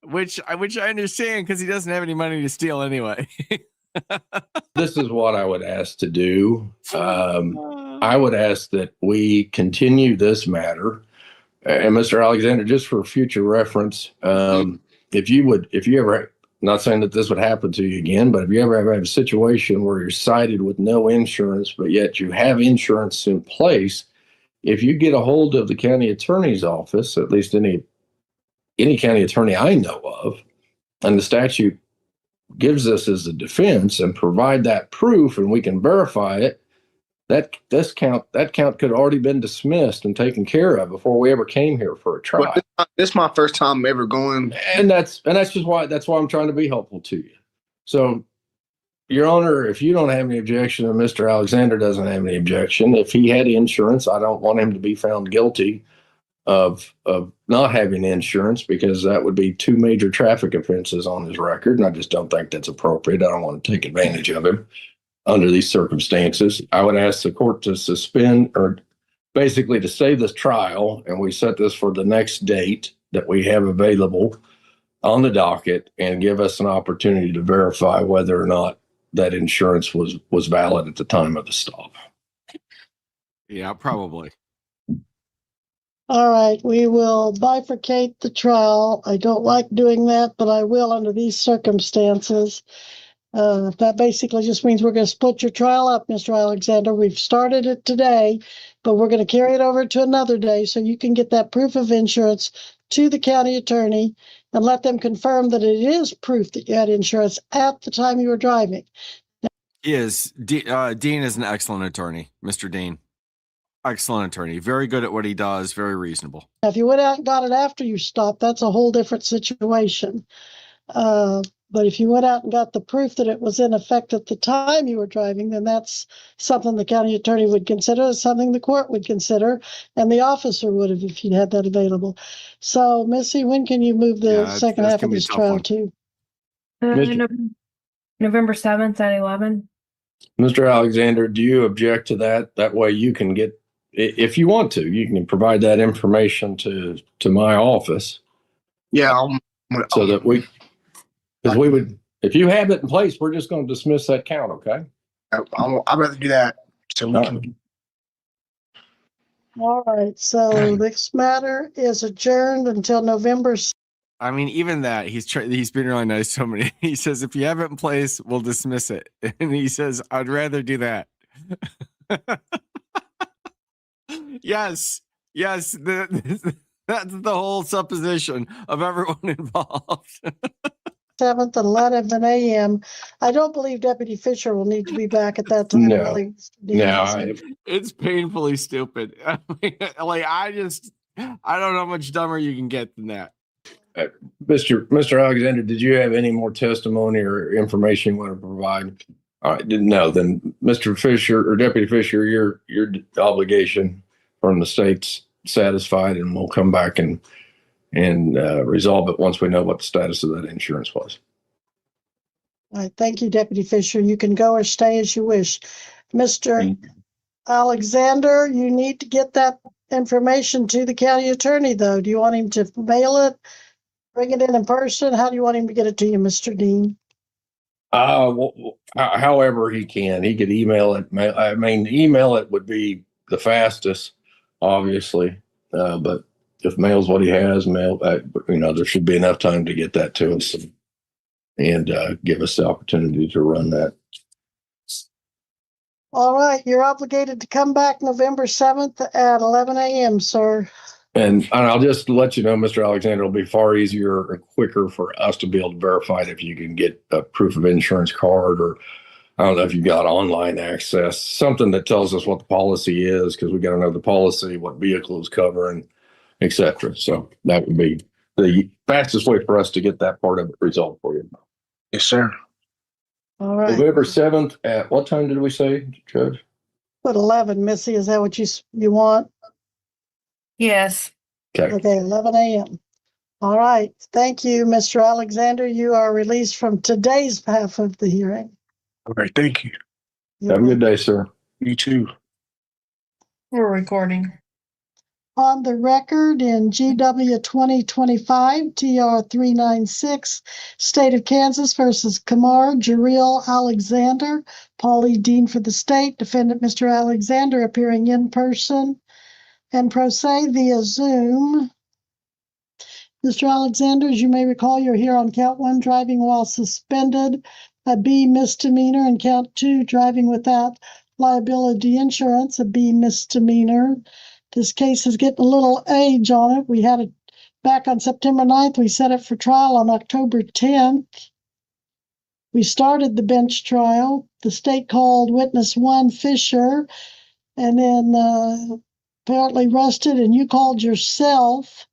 S2: Which I understand because he doesn't have any money to steal anyway.
S15: This is what I would ask to do. I would ask that we continue this matter. And Mr. Alexander, just for future reference, if you ever, not saying that this would happen to you again, but if you ever have a situation where you're cited with no insurance, but yet you have insurance in place, if you get a hold of the county attorney's office, at least any county attorney I know of, and the statute gives us as a defense, and provide that proof and we can verify it, that count could already been dismissed and taken care of before we ever came here for a trial.
S16: This is my first time ever going.
S15: And that's why I'm trying to be helpful to you. So, Your Honor, if you don't have any objection and Mr. Alexander doesn't have any objection, if he had insurance, I don't want him to be found guilty of not having insurance, because that would be 2 major traffic offenses on his record, and I just don't think that's appropriate. I don't want to take advantage of him under these circumstances. I would ask the court to suspend, or basically to save this trial, and we set this for the next date that we have available on the docket, and give us an opportunity to verify whether or not that insurance was valid at the time of the stop.
S2: Yeah, probably.
S14: All right, we will bifurcate the trial. I don't like doing that, but I will under these circumstances. That basically just means we're going to split your trial up, Mr. Alexander. We've started it today, but we're going to carry it over to another day so you can get that proof of insurance to the county attorney and let them confirm that it is proof that you had insurance at the time you were driving.
S2: He is. Dean is an excellent attorney, Mr. Dean. Excellent attorney. Very good at what he does. Very reasonable.
S14: Now, if you went out and got it after you stopped, that's a whole different situation. But if you went out and got the proof that it was in effect at the time you were driving, then that's something the county attorney would consider, something the court would consider, and the officer would have if you'd had that available. So, Missy, when can you move the second half of this trial to?
S17: November 7th at 11.
S15: Mr. Alexander, do you object to that? That way you can get, if you want to, you can provide that information to my office.
S16: Yeah.
S15: So that because we would, if you have it in place, we're just going to dismiss that count, okay?
S16: I'd rather do that. So we can.
S14: All right, so this matter is adjourned until November.
S2: I mean, even that, he's been really nice to me. He says, if you have it in place, we'll dismiss it. And he says, I'd rather do that. Yes. That's the whole supposition of everyone involved.
S14: 7th at 11 a.m. I don't believe Deputy Fisher will need to be back at that time.
S15: No.
S14: really, Mr. Dean.
S15: No,
S2: It's painfully stupid. I mean, like I don't know how much dumber you can get than that.
S15: Mr. Alexander, did you have any more testimony or information you want to provide? All right, didn't know. Then Mr. Fisher or Deputy Fisher, your obligation from the state's satisfied, and we'll come back and resolve it once we know what the status of that insurance was.
S14: All right, thank you, Deputy Fisher. You can go or stay as you wish. Mr. Alexander, you need to get that information to the county attorney, though. Do you want him to mail it, bring it in person? How do you want him to get it to you, Mr. Dean?
S15: However he can. He could email it. I mean, email it would be the fastest, obviously. But if mail's what he has, mail. There should be enough time to get that to us and give us the opportunity to run that.
S14: All right, you're obligated to come back November 7th at 11 a.m., sir.
S15: And I'll just let you know, Mr. Alexander, it'll be far easier and quicker for us to be able to verify it if you can get a proof of insurance card, or I don't know if you've got online access, something that tells us what the policy is, because we got to know the policy, what vehicles cover, and et cetera. So that would be the fastest way for us to get that part of it resolved for you.
S16: Yes, sir.
S14: All right.
S15: November 7th at what time did we say, Judge?
S14: Put 11, Missy. Is that what you want?
S17: Yes.
S14: Okay, 11 a.m. All right. Thank you, Mr. Alexander. You are released from today's half of the hearing.
S16: All right, thank you.
S15: Have a good day, sir.
S16: You too.
S17: We're recording.
S14: On the record in GW 2025 TR 396, State of Kansas versus Kamar Jareel Alexander, Paulie Dean for the state, defendant Mr. Alexander appearing in person and pro se via Zoom. Mr. Alexander, as you may recall, you're here on count 1, driving while suspended, a B misdemeanor, and count 2, driving without liability insurance, a B misdemeanor. This case is getting a little age on it. We had it back on September 9th. We set it for trial on October 10th. We started the bench trial. The state called witness 1, Fisher, and then apparently rusted, and you called yourself.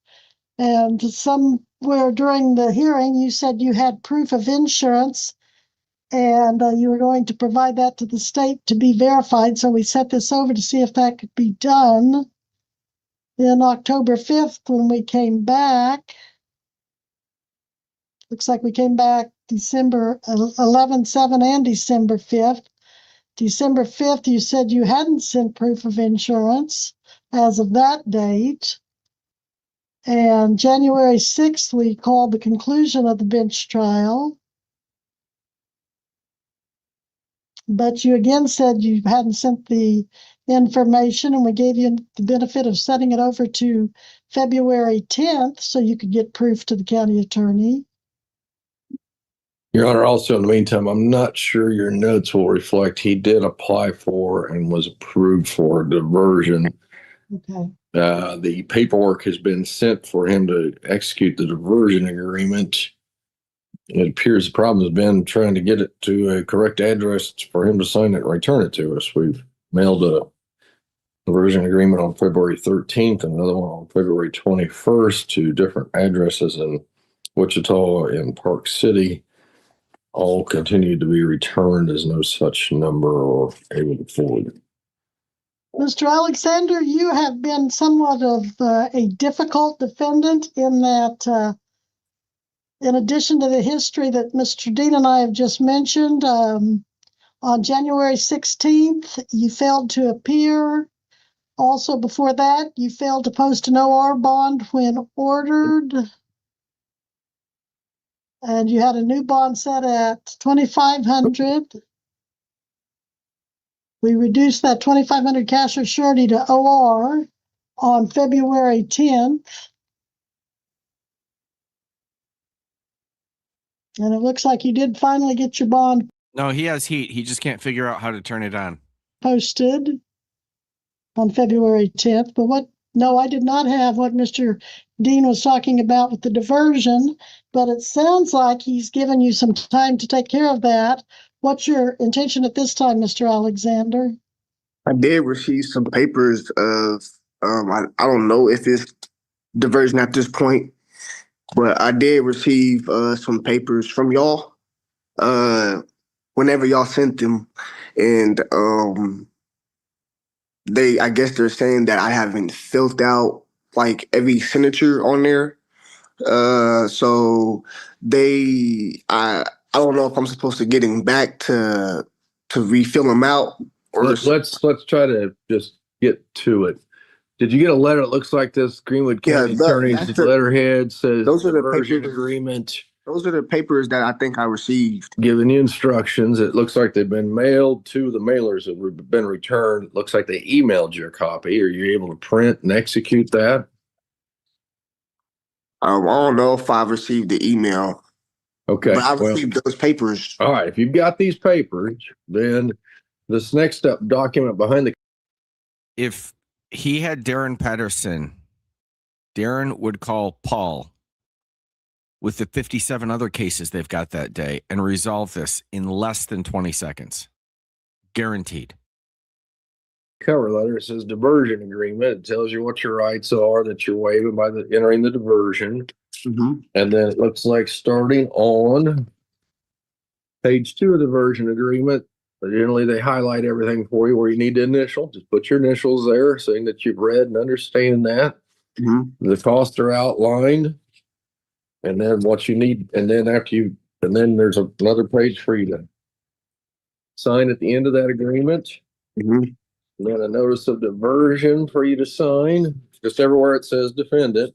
S14: And somewhere during the hearing, you said you had proof of insurance, and you were going to provide that to the state to be verified. So we set this over to see if that could be done. Then October 5th, when we came back, looks like we came back December 11, 7, and December 5th. December 5th, you said you hadn't sent proof of insurance as of that date. And January 6th, we called the conclusion of the bench trial. But you again said you hadn't sent the information, and we gave you the benefit of setting it over to February 10th so you could get proof to the county attorney.
S15: Your Honor, also in the meantime, I'm not sure your notes will reflect he did apply for and was approved for diversion.
S14: Okay.
S15: The paperwork has been sent for him to execute the diversion agreement. It appears the problem has been trying to get it to a correct address for him to sign it and return it to us. We've mailed a diversion agreement on February 13th and another one on February 21st to different addresses in Wichita and Park City. All continue to be returned as no such number or able to forward it.
S14: Mr. Alexander, you have been somewhat of a difficult defendant in that, in addition to the history that Mr. Dean and I have just mentioned, on January 16th, you failed to appear. Also before that, you failed to post an OR bond when ordered. And you had a new bond set at $2,500. We reduced that $2,500 cash or surety to OR on February 10th. And it looks like you did finally get your bond
S2: No, he has heat. He just can't figure out how to turn it on.
S14: posted on February 10th. But no, I did not have what Mr. Dean was talking about with the diversion, but it sounds like he's given you some time to take care of that. What's your intention at this time, Mr. Alexander?
S16: I did receive some papers of, I don't know if it's diversion at this point, but I did receive some papers from y'all whenever y'all sent them. And I guess they're saying that I haven't filled out like every signature on there. So I don't know if I'm supposed to get him back to refill them out. Or
S15: Let's try to just get to it. Did you get a letter that looks like this? Greenwood County Attorney's letterhead says
S16: those are the
S15: diversion
S16: papers.
S15: agreement.
S16: Those are the papers that I think I received.
S15: Giving you instructions. It looks like they've been mailed to the mailers that have been returned. It looks like they emailed you a copy. Are you able to print and execute that?
S16: I don't know if I've received the email.
S15: Okay.
S16: But I received those papers.
S15: All right. If you've got these papers, then this next step document behind the.
S2: If he had Darren Patterson, Darren would call Paul with the 57 other cases they've got that day and resolve this in less than 20 seconds. Guaranteed.
S15: Cover letter, it says diversion agreement. It tells you what your rights are that you're waiving by entering the diversion.
S16: Mm-hmm.
S15: And then it looks like starting on page 2 of the diversion agreement, generally they highlight everything for you where you need to initial. Just put your initials there, saying that you've read and understand that.
S16: Mm-hmm.
S15: The costs are outlined. And then what you need, and then there's another page for you to sign at the end of that agreement.
S16: Mm-hmm.
S15: And then a notice of diversion for you to sign. Just everywhere it says defendant,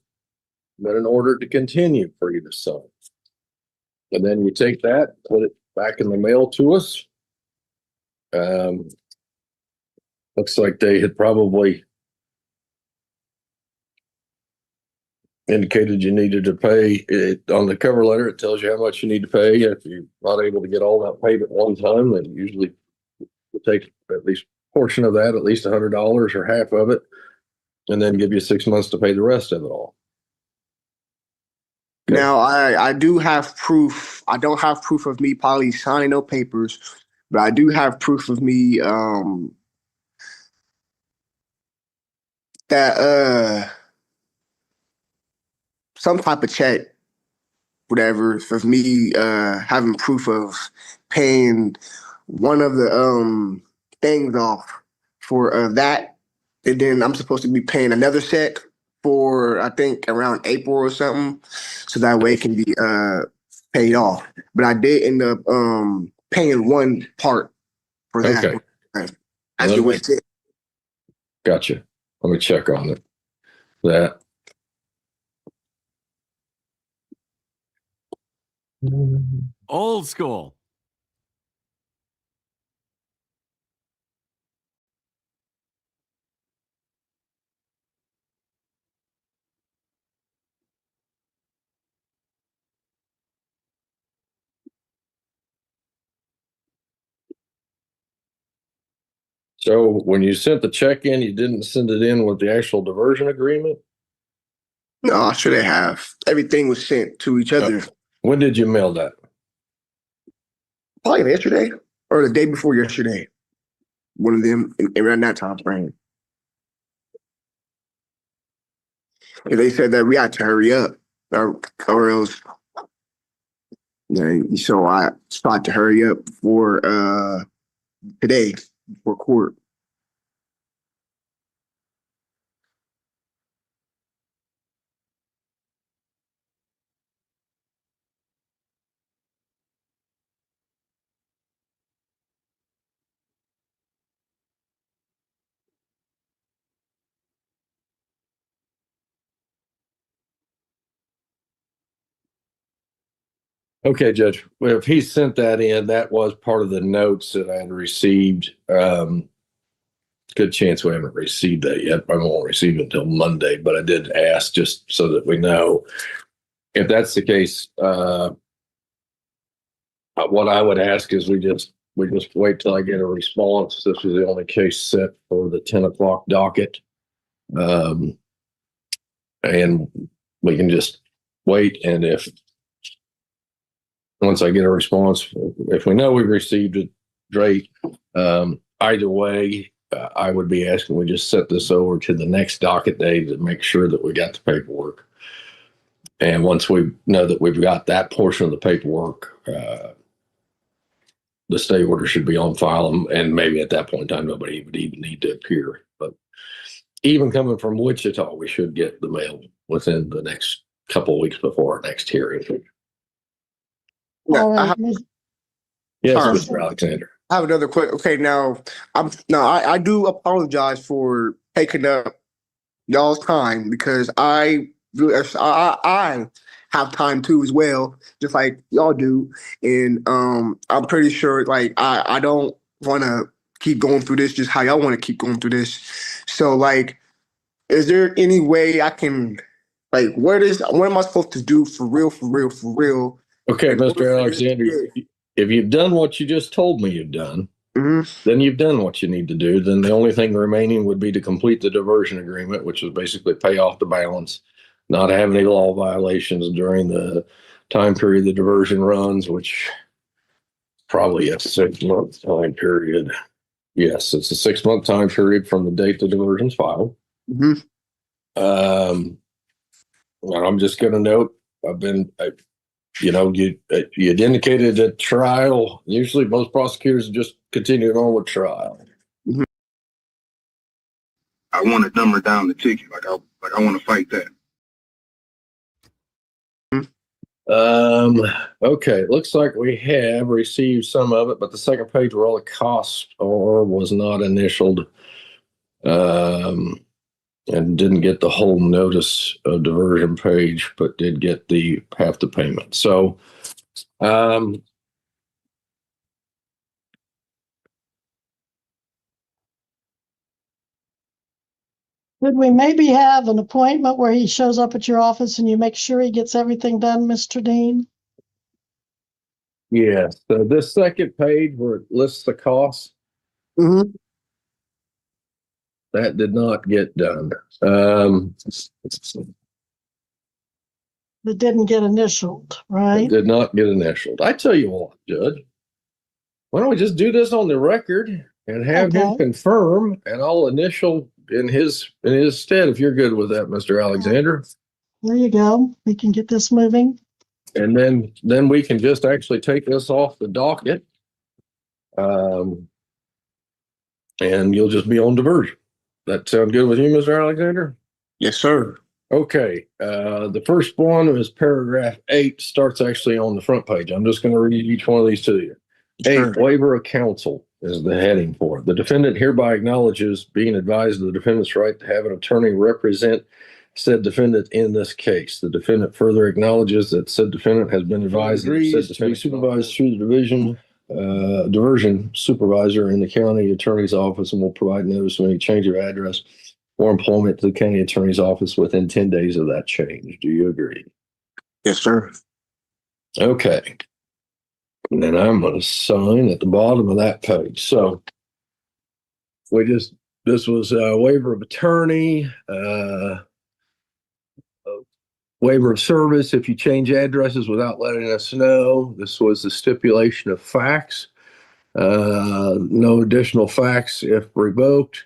S15: but an order to continue for you to sign. And then you take that, put it back in the mail to us. Looks like they had probably indicated you needed to pay it on the cover letter. It tells you how much you need to pay. If you're not able to get all that paid at one time, then usually we'll take at least a portion of that, at least $100 or half of it, and then give you 6 months to pay the rest of it all. Okay.
S16: Now I do have proof. I don't have proof of me probably signing no papers, but I do have proof of me that some type of check, whatever, of me having proof of paying one of the things off for that, and then I'm supposed to be paying another check for I think around April or something, so that way it can be paid off. But I did end up paying one part for that.
S15: Okay.
S16: As it was it.
S15: Gotcha. Let me check on it. That.
S2: Old school.
S15: So when you sent the check in, you didn't send it in with the actual diversion agreement?
S16: No, I should have. Everything was sent to each other.
S15: When did you mail that?
S16: Probably yesterday or the day before yesterday. One of them around that time frame. And they said that we had to hurry up or else. Yeah, so I tried to hurry up for today for court.
S15: Okay, Judge. Well, if he sent that in, that was part of the notes that I had received. Good chance we haven't received that yet. I won't receive it until Monday, but I did ask just so that we know. If that's the case, what I would ask is we just wait till I get a response. This was the only case set for the 10 o'clock docket. And we can just wait. And if once I get a response, if we know we've received it, great. Either way, I would be asking we just set this over to the next docket day to make sure that we got the paperwork. And once we know that we've got that portion of the paperwork, the stay order should be on file, and maybe at that point in time, nobody would even need to appear. But even coming from Wichita, we should get the mail within the next couple of weeks before our next hearing.
S16: Yeah,
S14: All
S16: I
S14: right.
S16: have,
S15: Yes,
S16: Sorry.
S15: Mr. Alexander.
S16: I have another quick. Okay, now I do apologize for taking up y'all's time because I have time too as well, just like y'all do, and I'm pretty sure like I don't want to keep going through this just how y'all want to keep going through this. So like, is there any way I can like what am I supposed to do for real?
S15: Okay, Mr. Alexander, if you've done what you just told me you've done, then you've done what you need to do. Then the only thing remaining would be to complete the diversion agreement, which is basically pay off the balance, not have any law violations during the time period the diversion runs, which probably a 6-month time period. Yes, it's a 6-month time period from the date the diversion's filed. And I'm just going to note, you'd indicated at trial. Usually, most prosecutors just continue on with trial.
S18: I want to dumber down the ticket. Like I want to fight that.
S15: Okay, looks like we have received some of it, but the second page where all the costs are was not initialed. And didn't get the whole notice of diversion page, but did get the half the payment. So,
S14: Could we maybe have an appointment where he shows up at your office and you make sure he gets everything done, Mr. Dean?
S15: yes, so this second page where it lists the costs, that did not get done.
S14: That didn't get initialed, right?
S15: It did not get initialed. I tell you what, Judge, why don't we just do this on the record and have him confirm, and I'll initial in his stead, if you're good with that, Mr. Alexander.
S14: There you go. We can get this moving.
S15: And then we can just actually take this off the docket. And you'll just be on diversion. That sound good with you, Mr. Alexander?
S16: Yes, sir.
S15: Okay. The first one is paragraph 8, starts actually on the front page. I'm just going to read each one of these to you. 8, waiver of counsel is the heading for it. The defendant hereby acknowledges being advised of the defendant's right to have an attorney represent said defendant in this case. The defendant further acknowledges that said defendant has been advised that said defendant supervised through the diversion supervisor in the county attorney's office and will provide notice of any change of address or employment to the county attorney's office within 10 days of that change. Do you agree?
S16: Yes, sir.
S15: Okay. And then I'm going to sign at the bottom of that page. So this was a waiver of attorney, waiver of service if you change addresses without letting us know. This was the stipulation of facts. No additional facts if revoked.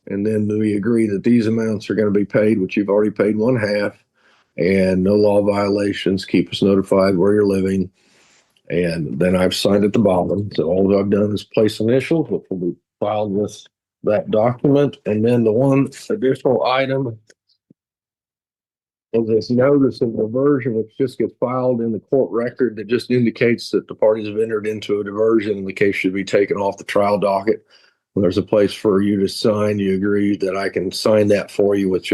S15: And then we agree that these amounts are going to be paid, which you've already paid 1/2, and no law violations. Keep us notified where you're living. And then I've signed at the bottom. So all I've done is place initials, which will be filed with that document. And then the one additional item is this notice of diversion, which just gets filed in the court record that just indicates that the parties have entered into a diversion and the case should be taken off the trial docket. There's a place for you to sign. You agree that I can sign that for you with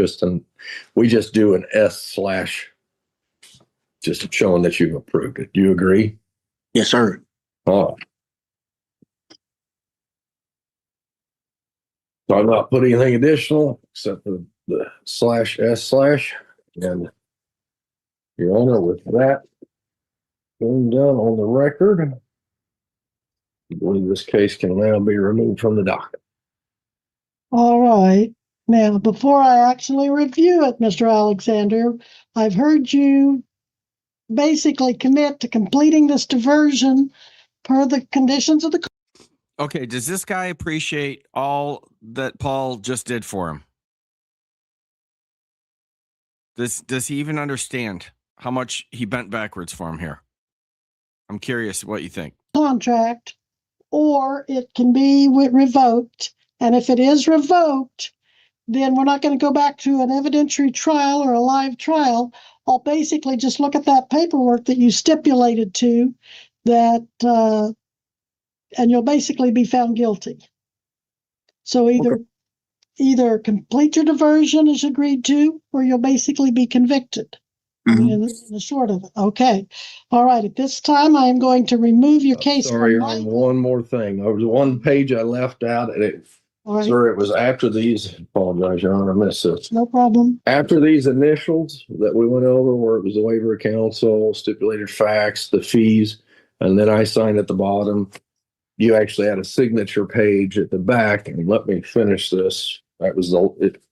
S15: we just do an S/ just showing that you've approved it. Do you agree?
S16: Yes, sir.
S15: Oh. So I'm not putting anything additional except for the /S/ and Your Honor, with that being done on the record, I believe this case can now be removed from the docket.
S14: All right. Now, before I actually review it, Mr. Alexander, I've heard you basically commit to completing this diversion per the conditions of the.
S2: Okay, does this guy appreciate all that Paul just did for him? Does he even understand how much he bent backwards for him here? I'm curious what you think.
S14: Contract, or it can be revoked. And if it is revoked, then we're not going to go back to an evidentiary trial or a live trial. I'll basically just look at that paperwork that you stipulated to that, and you'll basically be found guilty. So either complete your diversion as agreed to, or you'll basically be convicted. In the short of it. Okay. All right. At this time, I am going to remove your case.
S15: Sorry,
S14: from
S15: on one more thing. There was one page I left out, and it,
S14: All right.
S15: sir, it was after these. Apologize, Your Honor, I missed this.
S14: No problem.
S15: After these initials that we went over, where it was the waiver of counsel, stipulated facts, the fees, and then I signed at the bottom. You actually had a signature page at the back, and let me finish this. That was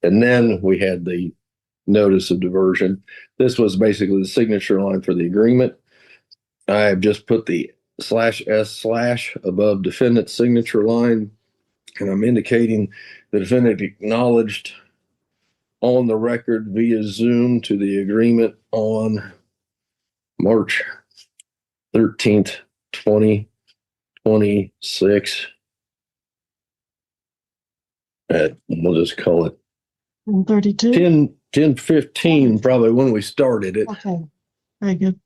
S15: and then we had the notice of diversion. This was basically the signature line for the agreement. I have just put the /S/ above defendant's signature line, and I'm indicating the defendant acknowledged on the record via Zoom to the agreement on March 13th, 2026. We'll just call it
S14: 32.
S15: 10:15, probably when we started it.
S14: Okay. Very good.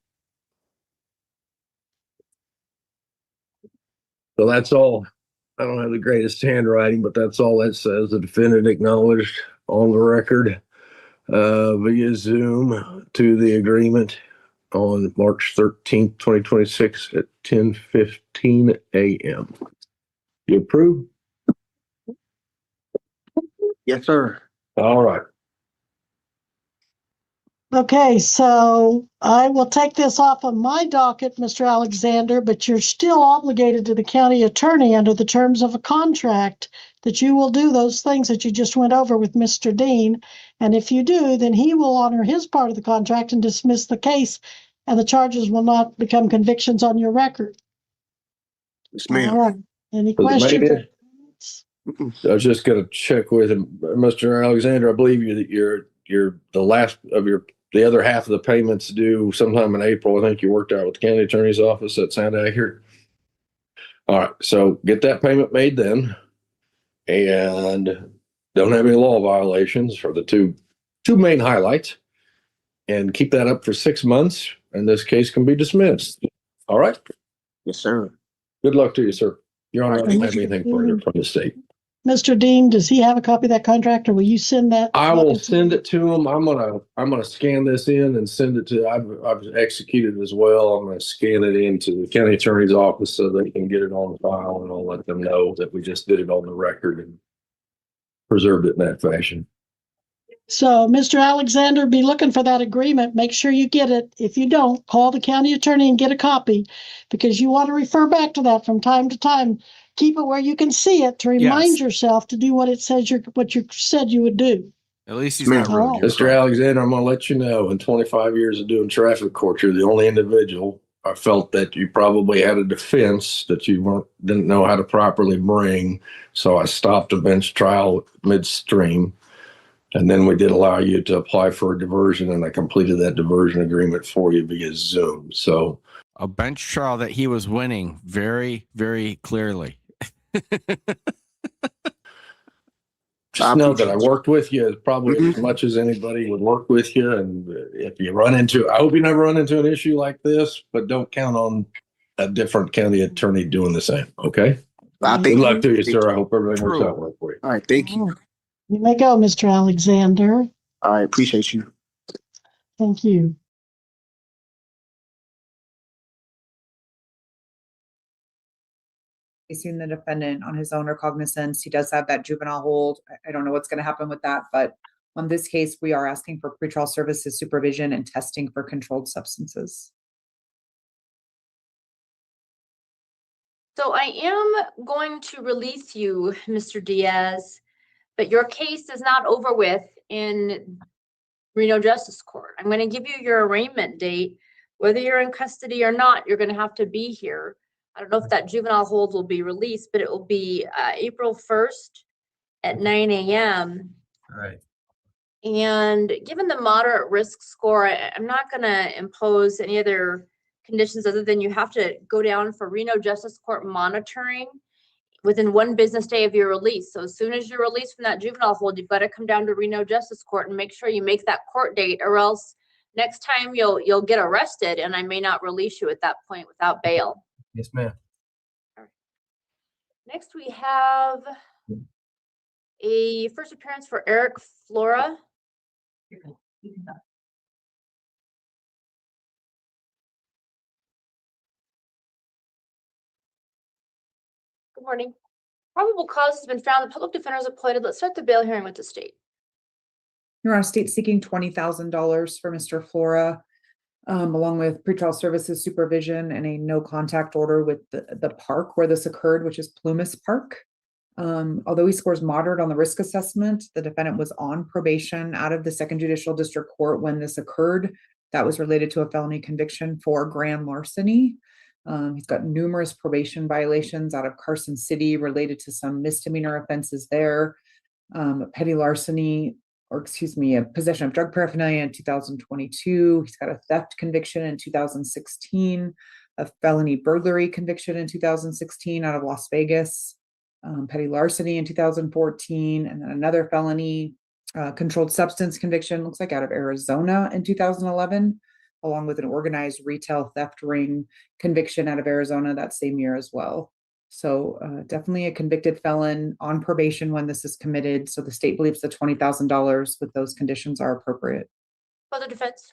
S15: So that's all. I don't have the greatest handwriting, but that's all that says. The defendant acknowledged on the record via Zoom to the agreement on March 13th, 2026 at 10:15 a.m. You approve?
S16: Yes, sir.
S15: All right.
S14: Okay, so I will take this off of my docket, Mr. Alexander, but you're still obligated to the county attorney under the terms of a contract that you will do those things that you just went over with Mr. Dean. And if you do, then he will honor his part of the contract and dismiss the case, and the charges will not become convictions on your record.
S16: Yes,
S14: All
S16: ma'am.
S14: right. Any
S15: Was it
S14: questions?
S15: made? I was just going to check with him, Mr. Alexander. I believe you're the last of the other half of the payments due sometime in April. I think you worked out with the county attorney's office. That sound accurate? All right. So get that payment made then, and don't have any law violations for the two main highlights, and keep that up for 6 months, and this case can be dismissed. All right.
S16: Yes, sir.
S15: Good luck to you, sir. Your Honor, I don't have
S14: Thank
S15: anything
S14: you.
S15: further from the state.
S14: Mr. Dean, does he have a copy of that contract, or will you send that?
S15: I will send it to him. I'm gonna scan this in and send it to. I've executed as well. I'm gonna scan it into the county attorney's office so they can get it on the file, and I'll let them know that we just did it on the record and preserved it in that fashion.
S14: So, Mr. Alexander, be looking for that agreement. Make sure you get it. If you don't, call the county attorney and get a copy, because you want to refer back to that from time to time. Keep it where you can see it to remind yourself to do what it says what you said you would do.
S2: At least he's not rude.
S15: Mr. Alexander, I'm going to let you know, in 25 years of doing traffic court, you're the only individual I felt that you probably had a defense that you didn't know how to properly bring. So I stopped a bench trial midstream. And then we did allow you to apply for a diversion, and I completed that diversion agreement for you via Zoom. So
S2: a bench trial that he was winning very, very clearly.
S15: Just know that I worked with you probably as much as anybody would work with you. And if you I hope you never run into an issue like this, but don't count on a different county attorney doing the same. Okay. Good luck to you, sir. I hope everything works out well for you.
S16: All right. Thank you.
S14: You may go, Mr. Alexander.
S16: I appreciate you.
S14: Thank you.
S4: Facing the defendant on his own recognizance. He does have that juvenile hold. I don't know what's going to happen with that, but on this case, we are asking for pretrial services supervision and testing for controlled substances.
S19: So I am going to release you, Mr. Diaz, but your case is not over with in Reno Justice Court. I'm going to give you your arraignment date. Whether you're in custody or not, you're going to have to be here. I don't know if that juvenile hold will be released, but it will be April 1st at 9 a.m.
S2: All right.
S19: And given the moderate risk score, I'm not going to impose any other conditions other than you have to go down for Reno Justice Court monitoring within 1 business day of your release. So as soon as you're released from that juvenile hold, you've got to come down to Reno Justice Court and make sure you make that court date, or else next time you'll get arrested and I may not release you at that point without bail.
S2: Yes, ma'am.
S19: Next, we have a first appearance for Eric Flora. Good morning. Probable cause has been found. The public defender is appointed. Let's start the bail hearing with the state.
S4: Your Honor, state seeking $20,000 for Mr. Flora, along with pretrial services supervision and a no contact order with the park where this occurred, which is Plumas Park. Although he scores moderate on the risk assessment, the defendant was on probation out of the Second Judicial District Court when this occurred. That was related to a felony conviction for grand larceny. He's got numerous probation violations out of Carson City related to some misdemeanor offenses there. Petty larceny, a possession of drug paraphernalia in 2022. He's got a theft conviction in 2016, a felony burglary conviction in 2016 out of Las Vegas, petty larceny in 2014, and then another felony controlled substance conviction, looks like out of Arizona in 2011, along with an organized retail theft ring conviction out of Arizona that same year as well. So definitely a convicted felon on probation when this is committed. So the state believes the $20,000 with those conditions are appropriate.
S19: Further defense?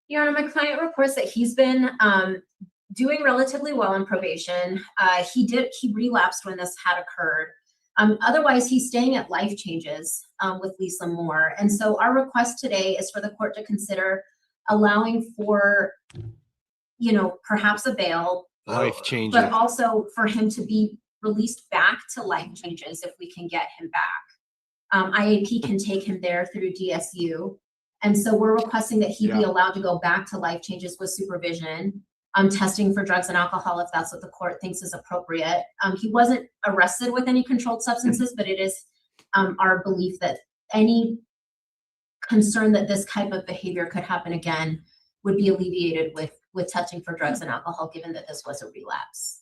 S20: Your Honor, my client reports that he's been doing relatively well on probation. He relapsed when this had occurred. Otherwise, he's staying at Life Changes with Lisa Moore. And so our request today is for the court to consider allowing for, perhaps a bail,
S2: Life Changes,
S20: but also for him to be released back to Life Changes if we can get him back. IAP can take him there through DSU. And so we're requesting that he be allowed to go back to Life Changes with supervision, testing for drugs and alcohol if that's what the court thinks is appropriate. He wasn't arrested with any controlled substances, but it is our belief that any concern that this type of behavior could happen again would be alleviated with testing for drugs and alcohol, given that this was a relapse.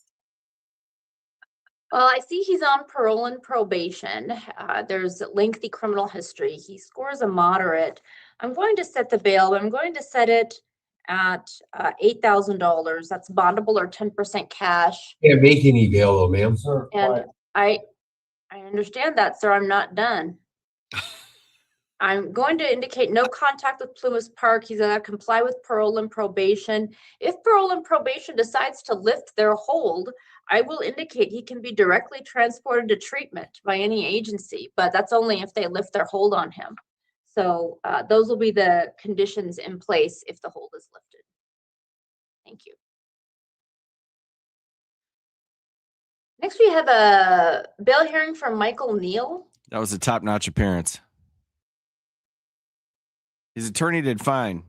S19: Well, I see he's on parole and probation. There's lengthy criminal history. He scores a moderate. I'm going to set the bail, but I'm going to set it at $8,000. That's bondable or 10% cash.
S21: Can't make any bail though, ma'am.
S19: And I understand that, sir. I'm not done. I'm going to indicate no contact with Plumas Park. He's going to comply with parole and probation. If parole and probation decides to lift their hold, I will indicate he can be directly transported to treatment by any agency, but that's only if they lift their hold on him. So those will be the conditions in place if the hold is lifted. Thank you. Next, we have a bail hearing from Michael Neal.
S2: That was a top-notch appearance. His attorney did fine.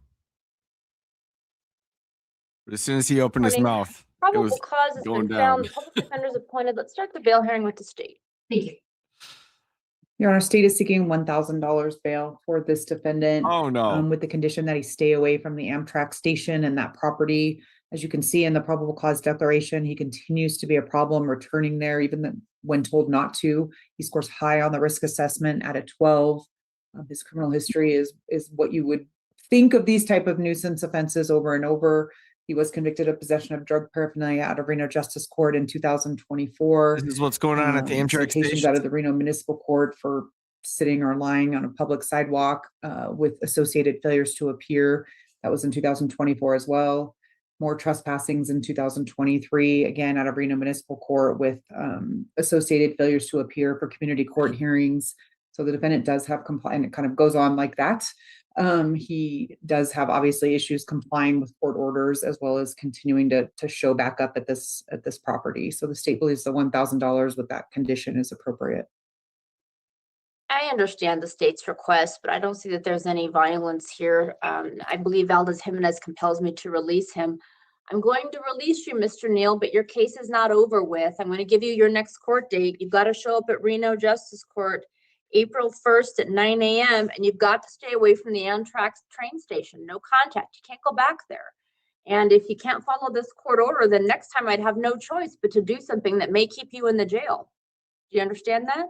S2: But as soon as he opened his mouth,
S19: Probable cause has been found. The public defender is appointed. Let's start the bail hearing with the state.
S20: Thank you.
S4: Your Honor, state is seeking $1,000 bail for this defendant.
S2: Oh, no.
S4: With the condition that he stay away from the Amtrak station and that property. As you can see in the probable cause declaration, he continues to be a problem returning there, even when told not to. He scores high on the risk assessment at a 12. His criminal history is what you would think of these type of nuisance offenses over and over. He was convicted of possession of drug paraphernalia out of Reno Justice Court in 2024.
S2: This is what's going on at the Amtrak station.
S4: Out of the Reno Municipal Court for sitting or lying on a public sidewalk with associated failures to appear. That was in 2024 as well. More trespassings in 2023, again, out of Reno Municipal Court with associated failures to appear for community court hearings. So the defendant does have compliance, and it kind of goes on like that. He does have obviously issues complying with court orders as well as continuing to show back up at this property. So the state believes the $1,000 with that condition is appropriate.
S19: I understand the state's request, but I don't see that there's any violence here. I believe Valdez Jimenez compels me to release him. I'm going to release you, Mr. Neal, but your case is not over with. I'm going to give you your next court date. You've got to show up at Reno Justice Court April 1st at 9 a.m. and you've got to stay away from the Amtrak train station. No contact. You can't go back there. And if you can't follow this court order, then next time I'd have no choice but to do something that may keep you in the jail. Do you understand that?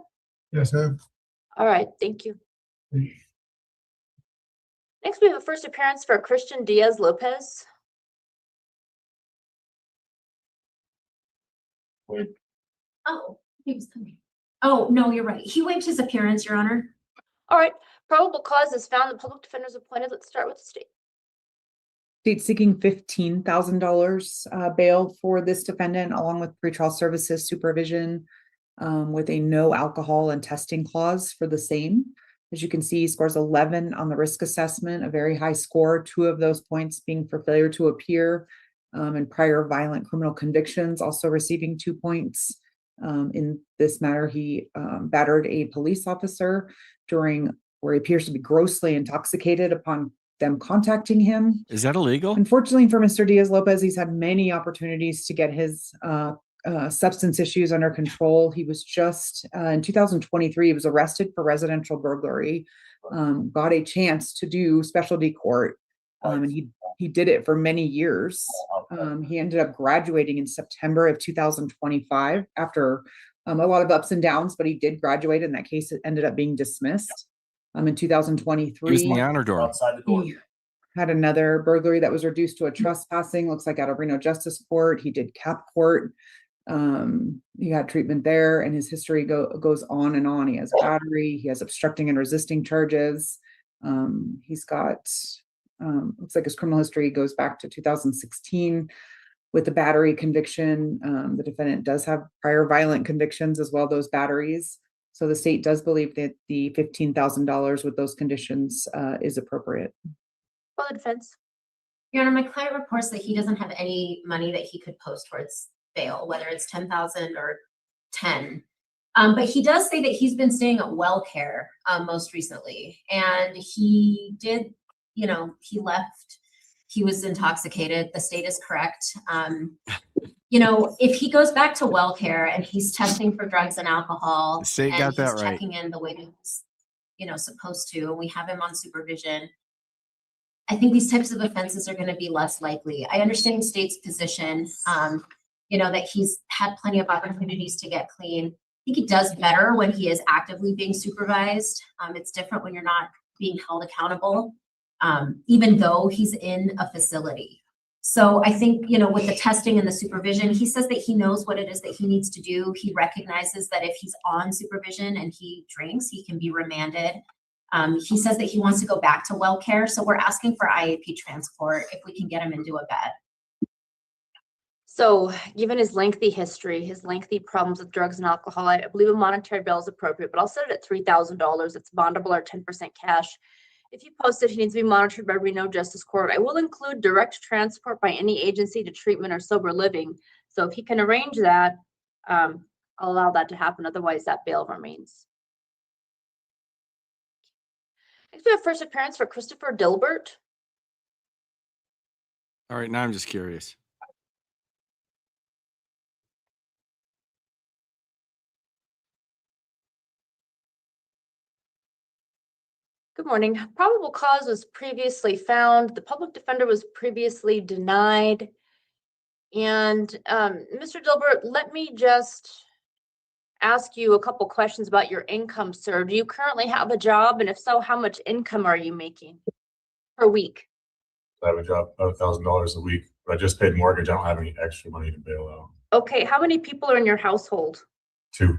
S18: Yes, ma'am.
S19: All right, thank you. Next, we have a first appearance for Christian Diaz Lopez.
S20: Oh, he was coming. Oh, no, you're right. He waived his appearance, Your Honor.
S19: All right, probable cause is found. The public defender is appointed. Let's start with the state.
S4: State seeking $15,000 bail for this defendant, along with pretrial services supervision, with a no alcohol and testing clause for the same. As you can see, he scores 11 on the risk assessment, a very high score, 2 of those points being for failure to appear and prior violent criminal convictions, also receiving 2 points. In this matter, he battered a police officer where he appears to be grossly intoxicated upon them contacting him.
S2: Is that illegal?
S4: Unfortunately for Mr. Diaz-Lopez, he's had many opportunities to get his substance issues under control. He was just, in 2023, he was arrested for residential burglary, got a chance to do specialty court, and he did it for many years. He ended up graduating in September of 2025 after a lot of ups and downs, but he did graduate, and that case ended up being dismissed. In 2023,
S2: He was in the honor dorm.
S4: he had another burglary that was reduced to a trespassing, looks like out of Reno Justice Court. He did cap court. He got treatment there, and his history goes on and on. He has battery, he has obstructing and resisting charges. He's got, looks like his criminal history goes back to 2016 with the battery conviction. The defendant does have prior violent convictions as well, those batteries. So the state does believe that the $15,000 with those conditions is appropriate.
S19: Well, defense.
S20: Your Honor, my client reports that he doesn't have any money that he could post towards bail, whether it's 10,000 or 10. But he does say that he's been staying at WellCare most recently, and he did, he left. He was intoxicated. The state is correct. If he goes back to WellCare and he's testing for drugs and alcohol,
S2: The state
S20: and
S2: got that
S20: he's
S2: right.
S20: checking in the way that he's, supposed to, and we have him on supervision, I think these types of offenses are going to be less likely. I understand the state's position, that he's had plenty of opportunities to get clean. I think he does better when he is actively being supervised. It's different when you're not being held accountable, even though he's in a facility. So I think, with the testing and the supervision, he says that he knows what it is that he needs to do. He recognizes that if he's on supervision and he drinks, he can be remanded. He says that he wants to go back to WellCare. So we're asking for IAP transport if we can get him into a bed.
S19: So given his lengthy history, his lengthy problems with drugs and alcohol, I believe a monetary bail is appropriate, but I'll set it at $3,000. It's bondable or 10% cash. If you post it, he needs to be monitored by Reno Justice Court. I will include direct transport by any agency to treatment or sober living. So if he can arrange that, I'll allow that to happen. Otherwise, that bail remains. Next, we have first appearance for Christopher Dilbert.
S2: All right, now I'm just curious.
S19: Good morning. Probable cause was previously found. The public defender was previously denied. And Mr. Dilbert, let me just ask you a couple questions about your income, sir. Do you currently have a job? And if so, how much income are you making per week?
S18: I have a job, about $1,000 a week, but I just paid mortgage. I don't have any extra money to bail out.
S19: Okay, how many people are in your household?
S18: 2.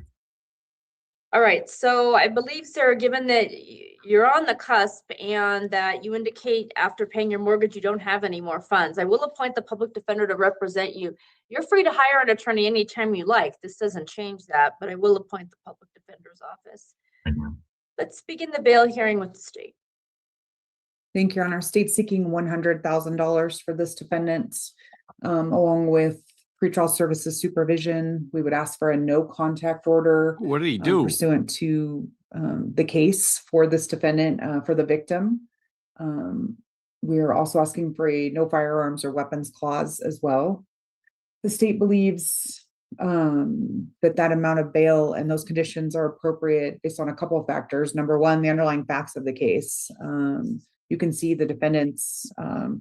S19: All right, so I believe, sir, given that you're on the cusp and that you indicate after paying your mortgage you don't have any more funds, I will appoint the public defender to represent you. You're free to hire an attorney anytime you like. This doesn't change that, but I will appoint the public defender's office. Let's begin the bail hearing with the state.
S4: Thank you, Your Honor. State seeking $100,000 for this defendant, along with pretrial services supervision. We would ask for a no contact order.
S2: What did he do?
S4: Pursuant to the case for this defendant, for the victim. We're also asking for a no firearms or weapons clause as well. The state believes that amount of bail and those conditions are appropriate based on a couple of factors. Number one, the underlying facts of the case. You can see the defendant's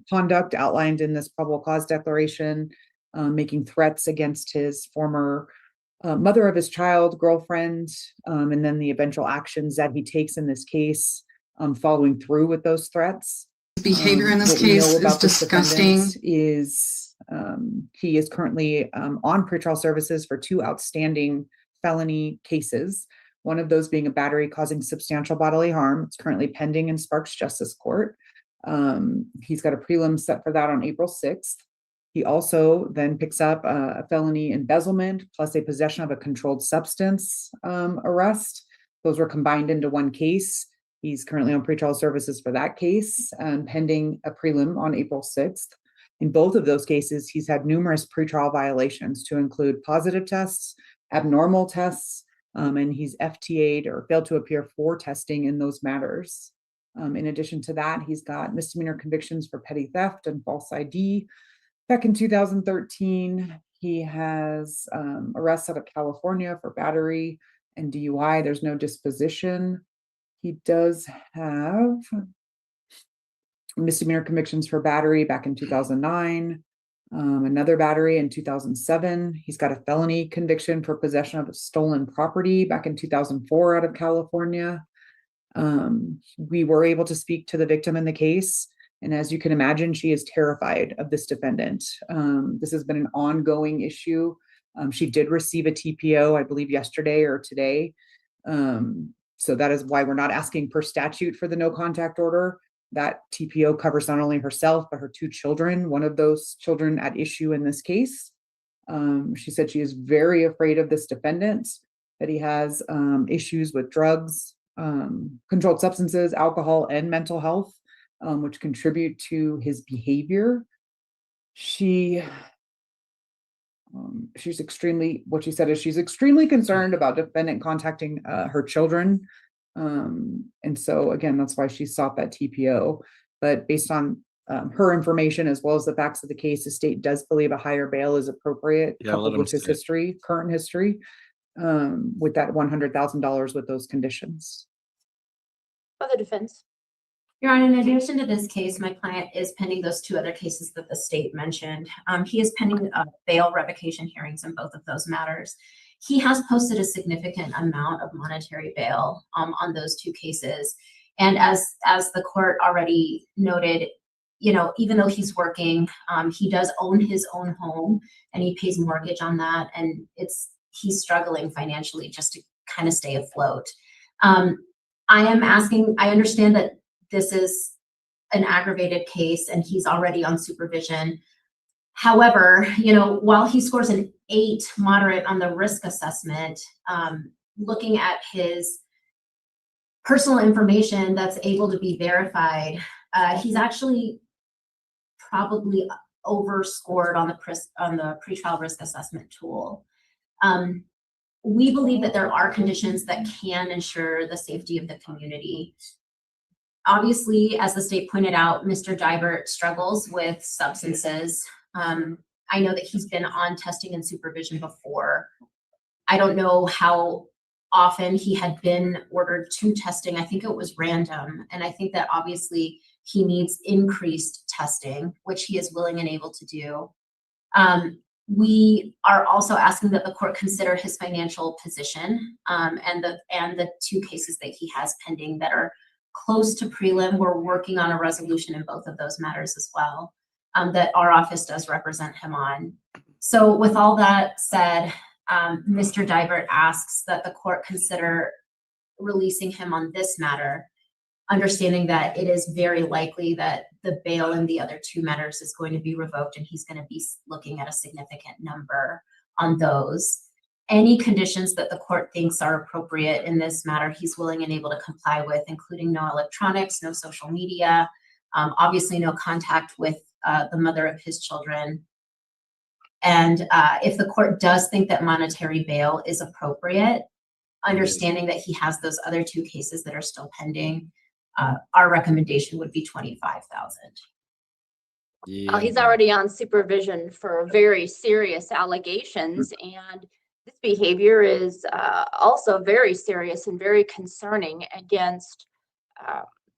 S4: conduct outlined in this probable cause declaration, making threats against his former mother of his child, girlfriend, and then the eventual actions that he takes in this case, following through with those threats.
S21: Behavior in this case is disgusting.
S4: He is currently on pretrial services for 2 outstanding felony cases. One of those being a battery causing substantial bodily harm. It's currently pending in Sparks Justice Court. He's got a prelim set for that on April 6th. He also then picks up a felony embezzlement plus a possession of a controlled substance arrest. Those were combined into one case. He's currently on pretrial services for that case, pending a prelim on April 6th. In both of those cases, he's had numerous pretrial violations to include positive tests, abnormal tests, and he's FTA'd or failed to appear for testing in those matters. In addition to that, he's got misdemeanor convictions for petty theft and false ID. Back in 2013, he has arrests out of California for battery and DUI. There's no disposition. He does have misdemeanor convictions for battery back in 2009, another battery in 2007. He's got a felony conviction for possession of stolen property back in 2004 out of California. We were able to speak to the victim in the case, and as you can imagine, she is terrified of this defendant. This has been an ongoing issue. She did receive a TPO, I believe, yesterday or today. So that is why we're not asking per statute for the no contact order. That TPO covers not only herself, but her 2 children, one of those children at issue in this case. She said she is very afraid of this defendant, that he has issues with drugs, controlled substances, alcohol, and mental health, which contribute to his behavior. She's extremely, what she said is she's extremely concerned about defendant contacting her children. And so again, that's why she sought that TPO. But based on her information, as well as the facts of the case, the state does believe a higher bail is appropriate, coupled with his history, current history, with that $100,000 with those conditions.
S19: Other defense.
S20: Your Honor, in addition to this case, my client is pending those 2 other cases that the state mentioned. He is pending bail revocation hearings in both of those matters. He has posted a significant amount of monetary bail on those 2 cases. And as the court already noted, you know, even though he's working, he does own his own home and he pays mortgage on that. And he's struggling financially just to kind of stay afloat. I understand that this is an aggravated case and he's already on supervision. However, you know, while he scores an 8 moderate on the risk assessment, looking at his personal information that's able to be verified, he's actually probably overscored on the pretrial risk assessment tool. We believe that there are conditions that can ensure the safety of the community. Obviously, as the state pointed out, Mr. Dybert struggles with substances. I know that he's been on testing and supervision before. I don't know how often he had been ordered to testing. I think it was random. And I think that obviously he needs increased testing, which he is willing and able to do. We are also asking that the court consider his financial position and the 2 cases that he has pending that are close to prelim. We're working on a resolution in both of those matters as well, that our office does represent him on. So with all that said, Mr. Dybert asks that the court consider releasing him on this matter, understanding that it is very likely that the bail in the other 2 matters is going to be revoked and he's going to be looking at a significant number on those. Any conditions that the court thinks are appropriate in this matter, he's willing and able to comply with, including no electronics, no social media, obviously no contact with the mother of his children. And if the court does think that monetary bail is appropriate, understanding that he has those other 2 cases that are still pending, our recommendation would be 25,000.
S2: Yeah.
S19: He's already on supervision for very serious allegations, and this behavior is also very serious and very concerning against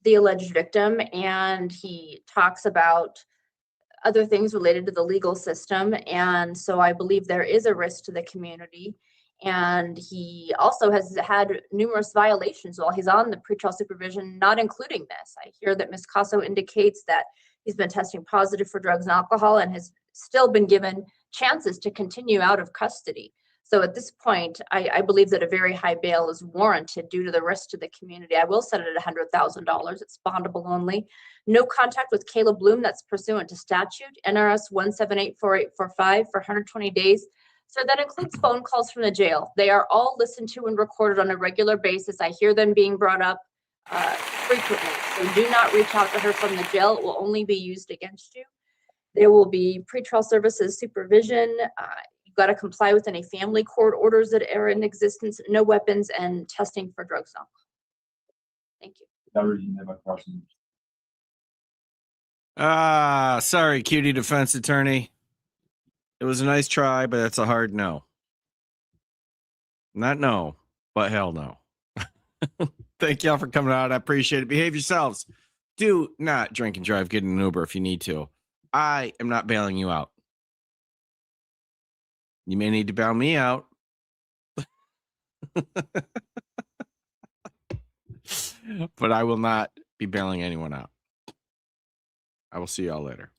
S19: the alleged victim. And he talks about other things related to the legal system. And so I believe there is a risk to the community. And he also has had numerous violations while he's on the pretrial supervision, not including this. I hear that Ms. Casso indicates that he's been testing positive for drugs and alcohol and has still been given chances to continue out of custody. So at this point, I believe that a very high bail is warranted due to the risk to the community. I will set it at $100,000. It's bondable only. No contact with Caleb Bloom, that's pursuant to statute, NRS 1784845 for 120 days. So that includes phone calls from the jail. They are all listened to and recorded on a regular basis. I hear them being brought up frequently. So do not reach out to her from the jail. It will only be used against you. There will be pretrial services supervision. You've got to comply with any family court orders that are in existence, no weapons, and testing for drugs and alcohol. Thank you.
S2: Sorry, cutie defense attorney. It was a nice try, but it's a hard no. Not no, but hell no. Thank y'all for coming out. I appreciate it. Behave yourselves. Do not drink and drive. Get an Uber if you need to. I am not bailing you out. You may need to bail me out. But I will not be bailing anyone out. I will see y'all later.